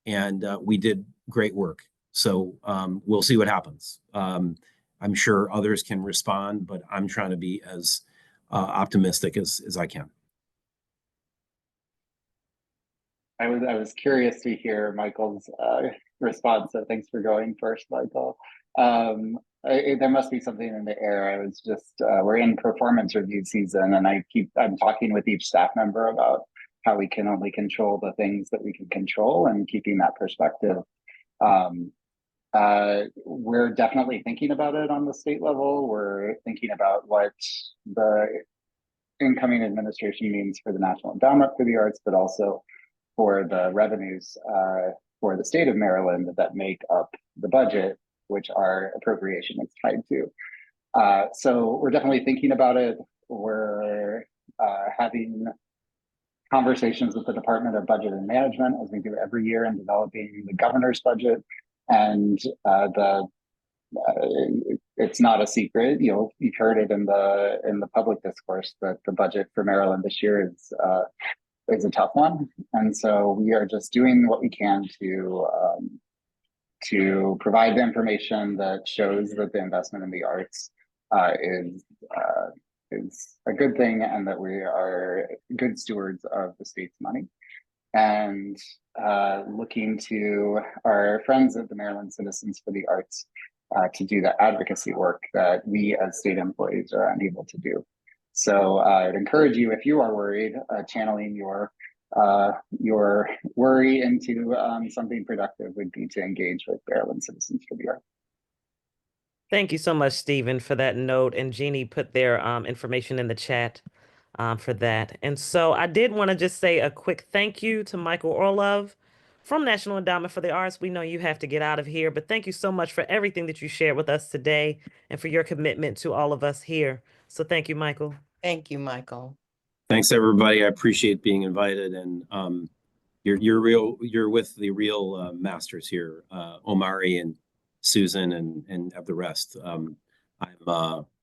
and we did great work. So we'll see what happens. I'm sure others can respond, but I'm trying to be as optimistic as I can. I was curious to hear Michael's response, so thanks for going first, Michael. There must be something in the air. I was just we're in performance review season, and I'm talking with each staff member about how we can only control the things that we can control, and keeping that perspective. We're definitely thinking about it on the state level. We're thinking about what the incoming administration means for the National Endowment for the Arts, but also for the revenues for the state of Maryland that make up the budget, which our appropriation is tied to. So we're definitely thinking about it. We're having conversations with the Department of Budget and Management, as we do every year, in developing the governor's budget. And it's not a secret. You've heard it in the public discourse that the budget for Maryland this year is a tough one, and so we are just doing what we can to provide the information that shows that the investment in the arts is a good thing, and that we are good stewards of the state's money. And looking to our friends at the Maryland Citizens for the Arts to do the advocacy work that we as state employees are unable to do. So I'd encourage you, if you are worried, channeling your your worry into something productive would be to engage with Maryland Citizens for the Arts. Thank you so much, Stephen, for that note. And Jeannie put their information in the chat for that. And so I did want to just say a quick thank you to Michael Orlov from National Endowment for the Arts. We know you have to get out of here, but thank you so much for everything that you shared with us today and for your commitment to all of us here. So thank you, Michael. Thank you, Michael. Thanks, everybody. I appreciate being invited, and you're with the real masters here, Omari and Susan and the rest.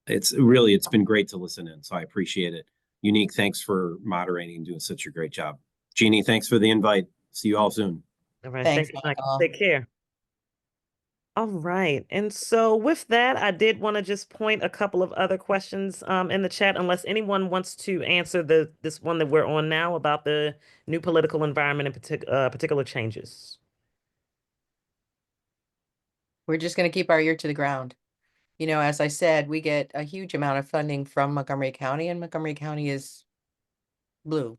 It's been great to listen in, so I appreciate it. Unique, thanks for moderating and doing such a great job. Jeannie, thanks for the invite. See you all soon. All right, Thanks, thank you, Michael. Michael. Take care. All right. And so with that, I did want to just point a couple of other questions in the chat, unless anyone wants to answer this one that we're on now about the new political environment and particular changes. We're just going to keep our ear to the ground. You know, as I said, we get a huge amount of funding from Montgomery County, and Montgomery County is blue.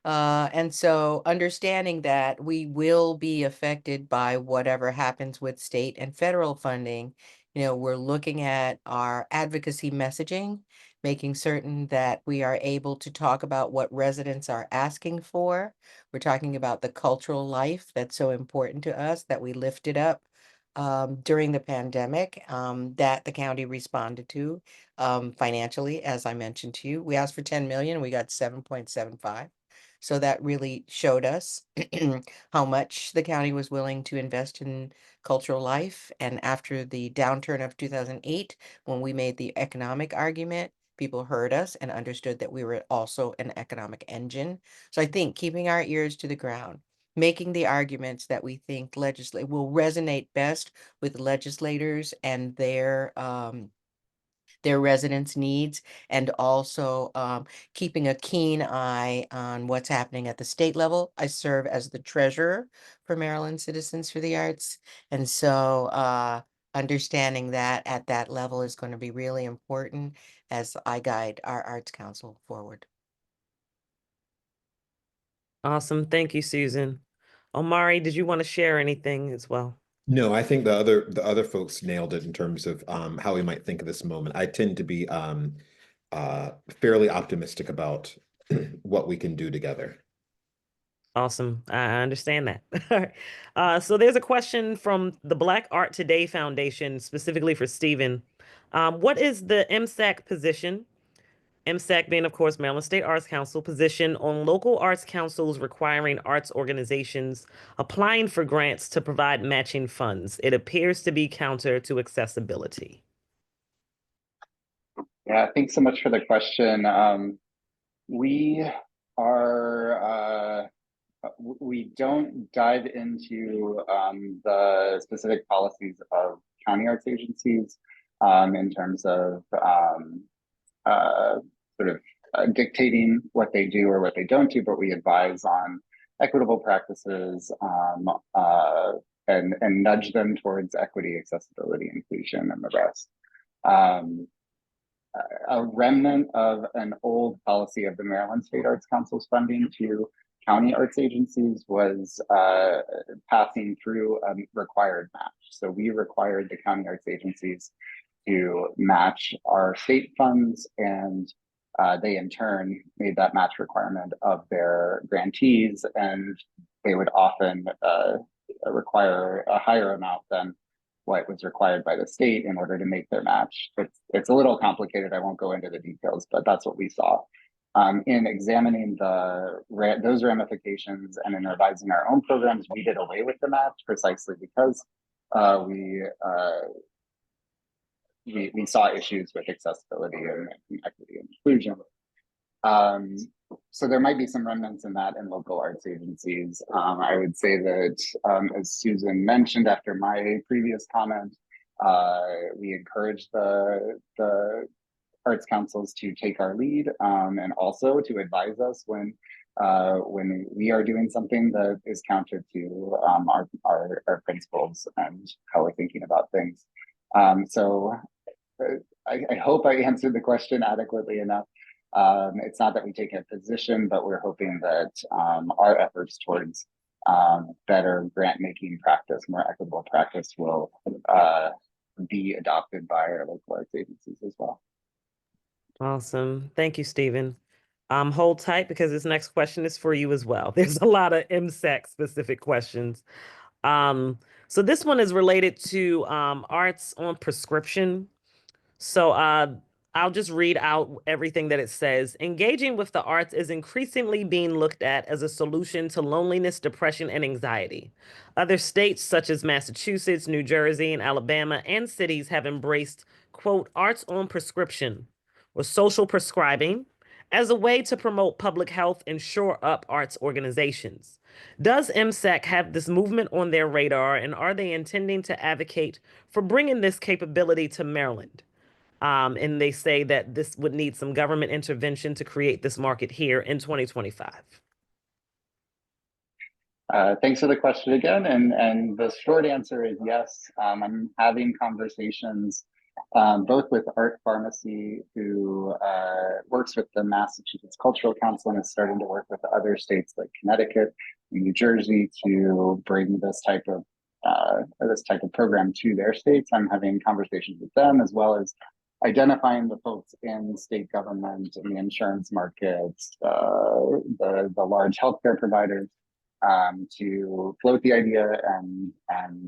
And so understanding that we will be affected by whatever happens with state and federal funding, you know, we're looking at our advocacy messaging, making certain that we are able to talk about what residents are asking for. We're talking about the cultural life that's so important to us that we lifted up during the pandemic that the county responded to financially, as I mentioned to you. We asked for 10 million, we got 7.75. So that really showed us how much the county was willing to invest in cultural life. And after the downturn of 2008, when we made the economic argument, people heard us and understood that we were also an economic engine. So I think keeping our ears to the ground, making the arguments that we think will resonate best with legislators and their residents' needs, and also keeping a keen eye on what's happening at the state level. I serve as the treasurer for Maryland Citizens for the Arts. And so understanding that at that level is going to be really important as I guide our Arts Council forward. Awesome. Thank you, Susan. Omari, did you want to share anything as well? No, I think the other folks nailed it in terms of how we might think of this moment. I tend to be fairly optimistic about what we can do together. Awesome. I understand that. All right. So there's a question from the Black Art Today Foundation, specifically for Stephen. What is the MSAC position? MSAC being, of course, Maryland State Arts Council position on local arts councils requiring arts organizations applying for grants to provide matching funds. It appears to be counter to accessibility. Yeah, thanks so much for the question. We are we don't dive into the specific policies of county arts agencies in terms of dictating what they do or what they don't do, but we advise on equitable practices and nudge them towards equity, accessibility, inclusion, and the rest. A remnant of an old policy of the Maryland State Arts Council's funding to county arts agencies was passing through a required match. So we required the county arts agencies to match our state funds, and they in turn made that match requirement of their grantees, and they would often require a higher amount than what was required by the state in order to make their match. It's a little complicated. I won't go into the details, but that's what we saw. In examining those ramifications and in revising our own programs, we did away with the match precisely because we saw issues with accessibility and equity and inclusion. So there might be some remnants in that in local arts agencies. I would say that, as Susan mentioned after my previous comment, we encourage the arts councils to take our lead and also to advise us when we are doing something that is counter to our principles and how we're thinking about things. So I hope I answered the question adequately enough. It's not that we take a position, but we're hoping that our efforts towards better grant making practice, more equitable practice will be adopted by our local arts agencies as well. Awesome. Thank you, Stephen. Hold tight because this next question is for you as well. There's a lot of MSAC specific questions. So this one is related to arts on prescription. So I'll just read out everything that it says. Engaging with the arts is increasingly being looked at as a solution to loneliness, depression, and anxiety. Other states such as Massachusetts, New Jersey, and Alabama, and cities have embraced, quote, arts on prescription or social prescribing as a way to promote public health and shore up arts organizations. Does MSAC have this movement on their radar, and are they intending to advocate for bringing this capability to Maryland? And they say that this would need some government intervention to create this market here in 2025. Thanks for the question again. And the short answer is yes. I'm having conversations both with Art Pharmacy, who works with the Massachusetts Cultural Council and is starting to work with other states like Connecticut and New Jersey to bring this type of program to their states. I'm having conversations with them, as well as identifying the folks in state government and the insurance markets, the large healthcare providers, to float the idea and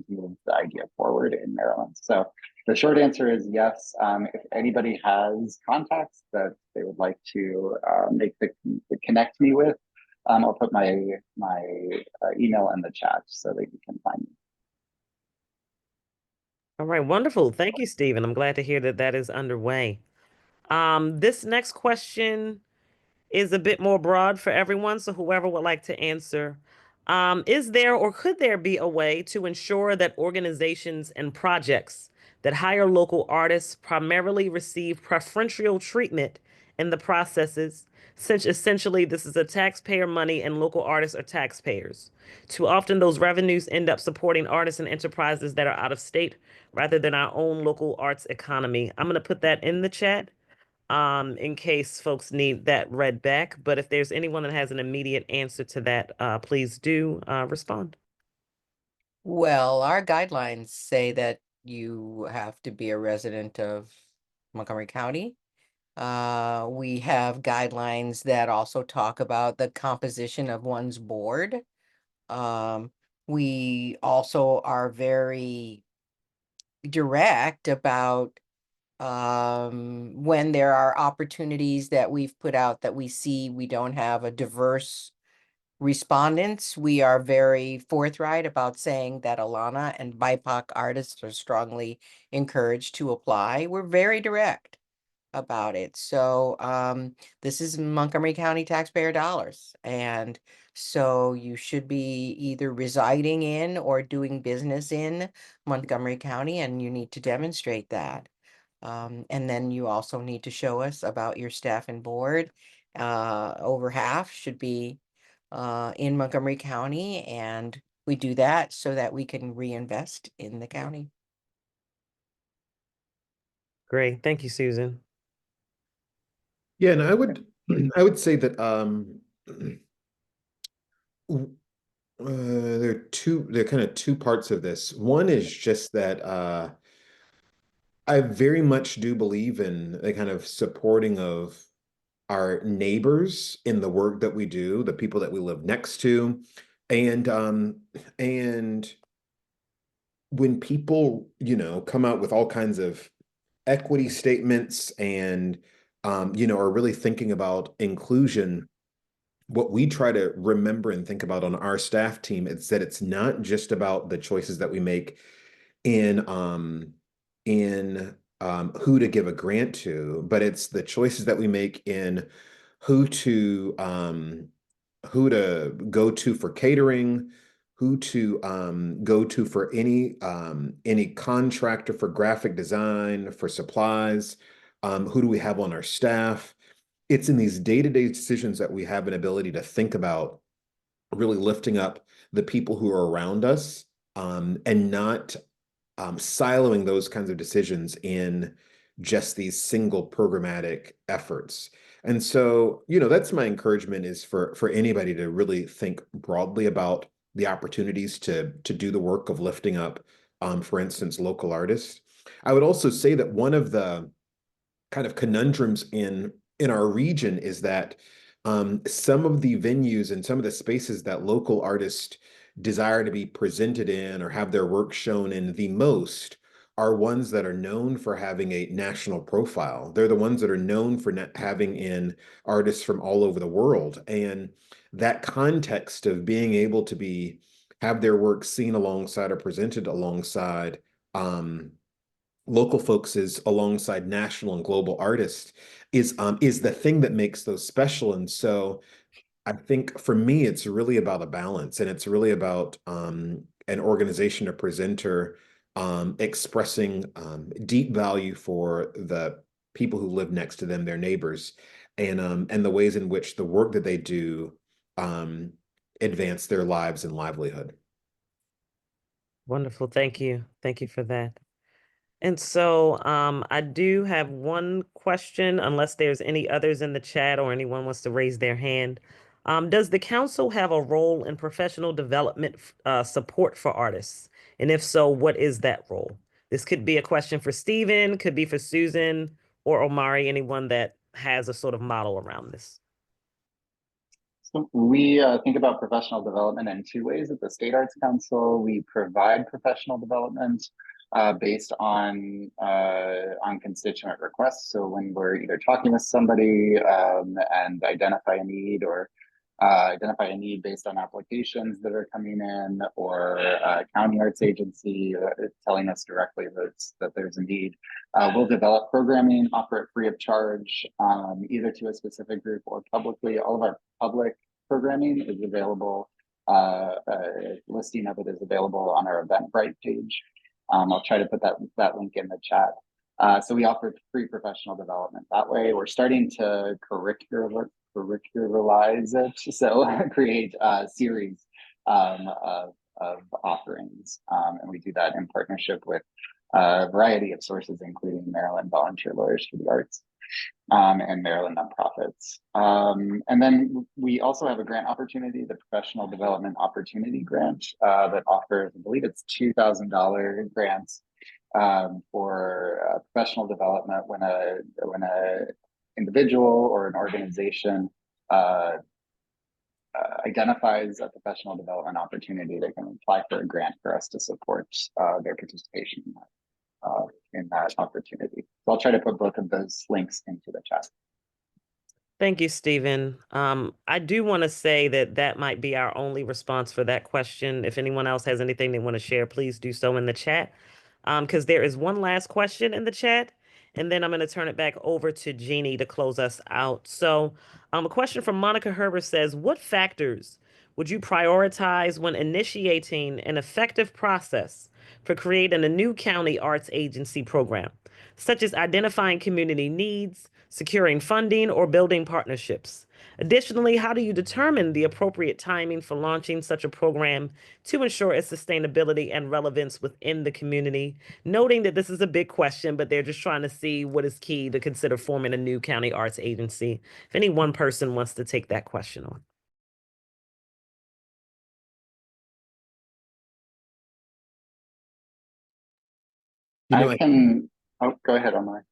move the idea forward in Maryland. So the short answer is yes. If anybody has contacts that they would like to make the connect me with, I'll put my email in the chat so that you can find me. All right, wonderful. Thank you, Stephen. I'm glad to hear that that is underway. This next question is a bit more broad for everyone, so whoever would like to answer. Is there or could there be a way to ensure that organizations and projects that hire local artists primarily receive preferential treatment in the processes, since essentially this is a taxpayer money and local artists are taxpayers? Too often those revenues end up supporting artists and enterprises that are out of state rather than our own local arts economy. I'm going to put that in the chat in case folks need that read back. But if there's anyone that has an immediate answer to that, please do respond. Well, our guidelines say that you have to be a resident of Montgomery County. We have guidelines that also talk about the composition of one's board. We also are very direct about when there are opportunities that we've put out that we see we don't have a diverse respondents. We are very forthright about saying that Alana and BIPOC artists are strongly encouraged to apply. We're very direct about it. So this is Montgomery County taxpayer dollars. And so you should be either residing in or doing business in Montgomery County, and you need to demonstrate that. And then you also need to show us about your staff and board. Over half should be in Montgomery County, and we do that so that we can reinvest in the county. Great. Thank you, Susan. Yeah, and I would say that there are kind of two parts of this. One is just that I very much do believe in the kind of supporting of our neighbors in the work that we do, the people that we live next to, and when people, come out with all kinds of equity statements and are really thinking about inclusion, what we try to remember and think about on our staff team is that it's not just about the choices that we make in who to give a grant to, but it's the choices that we make in who to go to for catering, who to go to for any contractor for graphic design, for supplies, who do we have on our staff. It's in these day-to-day decisions that we have an ability to think about really lifting up the people who are around us, and not siloing those kinds of decisions in just these single programmatic efforts. And so, that's my encouragement is for anybody to really think broadly about the opportunities to do the work of lifting up, for instance, local artists. I would also say that one of the kind of conundrums in our region is that some of the venues and some of the spaces that local artists desire to be presented in or have their work shown in the most are ones that are known for having a national profile. They're the ones that are known for having in artists from all over the world. And that context of being able to have their work seen alongside or presented alongside local folks is alongside national and global artists is the thing that makes those special. And so I think for me, it's really about a balance, and it's really about an organization, a presenter expressing deep value for the people who live next to them, their neighbors, and the ways in which the work that they do advance their lives and livelihood. Wonderful. Thank you. Thank you for that. And so I do have one question, unless there's any others in the chat or anyone wants to raise their hand. Does the council have a role in professional development support for artists? And if so, what is that role? This could be a question for Stephen, could be for Susan or Omari, anyone that has a sort of model around this. So we think about professional development in two ways. At the State Arts Council, we provide professional development based on constituent requests. So when we're either talking with somebody and identify a need, or identify a need based on applications that are coming in, or county arts agency telling us directly that there's a need, we'll develop programming, offer it free of charge, either to a specific group or publicly. All of our public programming is available. Listing of it is available on our Eventbrite page. I'll try to put that link in the chat. So we offer free professional development that way. We're starting to curricularize it, so create a series of offerings, and we do that in partnership with a variety of sources, including Maryland Volunteer Lawyers for the Arts and Maryland nonprofits. And then we also have a grant opportunity, the Professional Development Opportunity Grant, that offers, I believe it's $2,000 grants for professional development when a individual or an organization identifies a professional development opportunity. They can apply for a grant for us to support their participation in that opportunity. So I'll try to put both of those links into the chat. Thank you, Stephen. I do want to say that might be our only response for that question. If anyone else has anything they want to share, please do so in the chat. Because there is one last question in the chat, and then I'm going to turn it back over to Jeannie to close us out. So a question from Monica Herbert says, what factors would you prioritize when initiating an effective process for creating a new county arts agency program, such as identifying community needs, securing funding, or building partnerships? Additionally, how do you determine the appropriate timing for launching such a program to ensure its sustainability and relevance within the community? Noting that this is a big question, but they're just trying to see what is key to consider forming a new county arts agency. If any one person wants to take that question on. I can, oh, go ahead, Omar.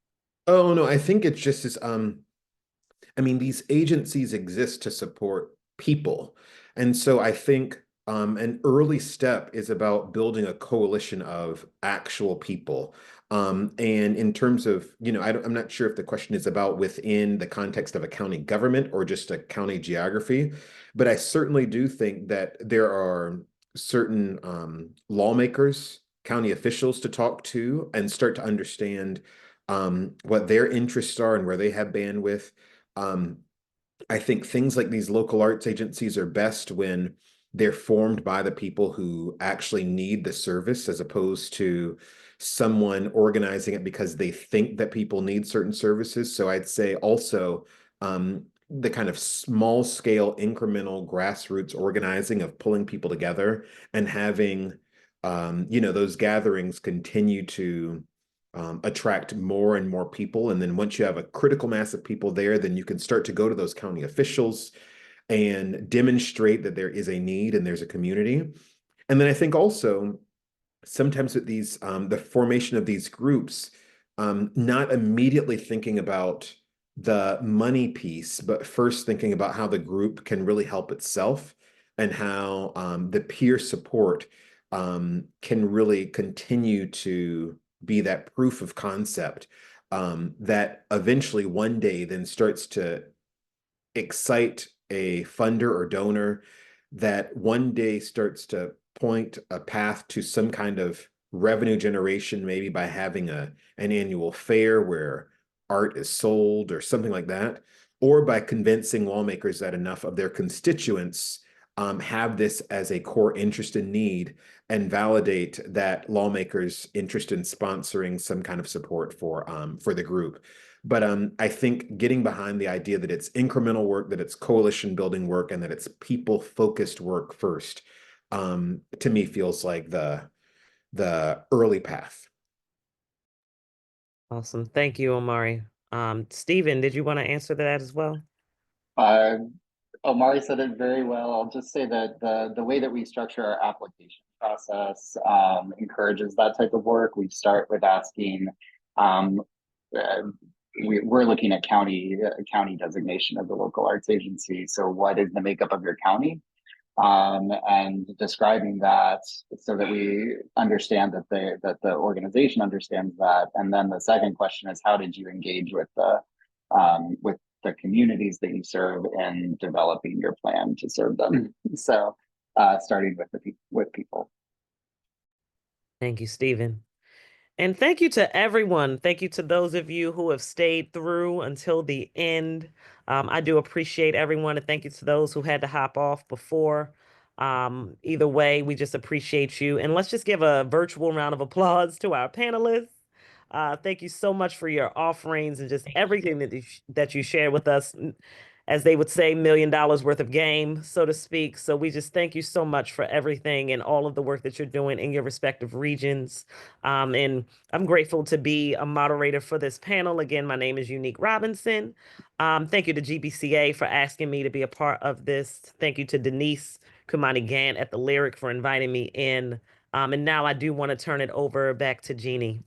Oh, no, I think it's just as, I mean, these agencies exist to support people. And so I think an early step is about building a coalition of actual people. And in terms of, I'm not sure if the question is about within the context of a county government or just a county geography, but I certainly do think that there are certain lawmakers, county officials to talk to and start to understand what their interests are and where they have bandwidth. I think things like these local arts agencies are best when they're formed by the people who actually need the service, as opposed to someone organizing it because they think that people need certain services. So I'd say also the kind of small scale, incremental grassroots organizing of pulling people together and having, those gatherings continue to attract more and more people. And then once you have a critical mass of people there, then you can start to go to those county officials and demonstrate that there is a need and there's a community. And then I think also sometimes with these, the formation of these groups, not immediately thinking about the money piece, but first thinking about how the group can really help itself and how the peer support can really continue to be that proof of concept that eventually one day then starts to excite a funder or donor, that one day starts to point a path to some kind of revenue generation, maybe by having an annual fair where art is sold or something like that, or by convincing lawmakers that enough of their constituents have this as a core interest and need, and validate that lawmakers' interest in sponsoring some kind of support for the group. But I think getting behind the idea that it's incremental work, that it's coalition building work, and that it's people focused work first, to me feels like the early path. Awesome. Thank you, Omari. Stephen, did you want to answer that as well? Omari said it very well. I'll just say that the way that we structure our application process encourages that type of work. We start with asking, we're looking at county designation of the local arts agency. So what is the makeup of your county? And describing that so that we understand that the organization understands that. And then the second question is, how did you engage with the communities that you serve in developing your plan to serve them? So starting with people. Thank you, Stephen. And thank you to everyone. Thank you to those of you who have stayed through until the end. I do appreciate everyone, and thank you to those who had to hop off before. Either way, we just appreciate you. And let's just give a virtual round of applause to our panelists. Thank you so much for your offerings and just everything that you shared with us. As they would say, $1 million worth of game, so to speak. So we just thank you so much for everything and all of the work that you're doing in your respective regions. And I'm grateful to be a moderator for this panel. Again, my name is Unique Robinson. Thank you to GBCA for asking me to be a part of this. Thank you to Denise Kumani-Gant at the Lyric for inviting me in. And now I do want to turn it over back to Jeannie.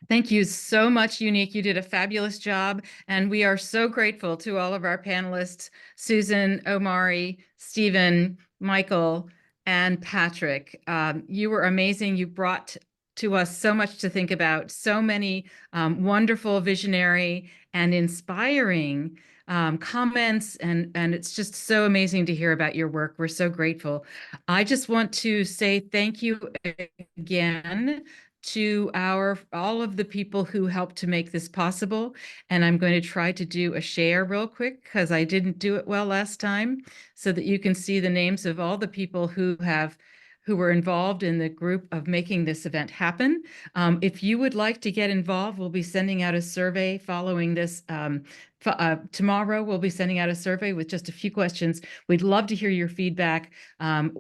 Thank you so much, Unique. You did a fabulous job, and we are so grateful to all of our panelists, Susan, Omari, Stephen, Michael, and Patrick. You were amazing. You brought to us so much to think about, so many wonderful, visionary, and inspiring comments, and it's just so amazing to hear about your work. We're so grateful. I just want to say thank you again to all of the people who helped to make this possible. And I'm going to try to do a share real quick because I didn't do it well last time, so that you can see the names of all the people who were involved in the group of making this event happen. If you would like to get involved, we'll be sending out a survey following this. Tomorrow, we'll be sending out a survey with just a few questions. We'd love to hear your feedback.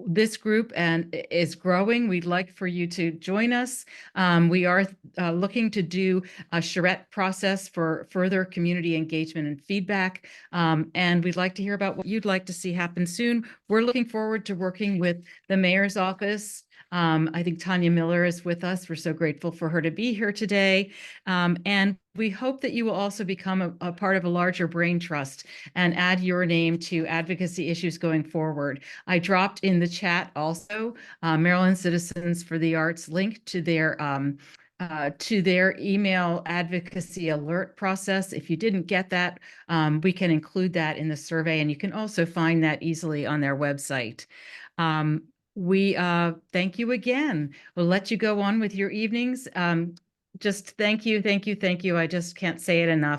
This group is growing. We'd like for you to join us. We are looking to do a charrette process for further community engagement and feedback. And we'd like to hear about what you'd like to see happen soon. We're looking forward to working with the mayor's office. I think Tanya Miller is with us. We're so grateful for her to be here today. And we hope that you will also become a part of a larger brain trust and add your name to advocacy issues going forward. I dropped in the chat also Maryland Citizens for the Arts link to their email advocacy alert process. If you didn't get that, we can include that in the survey, and you can also find that easily on their website. We thank you again. We'll let you go on with your evenings. Just thank you, thank you, thank you. I just can't say it enough.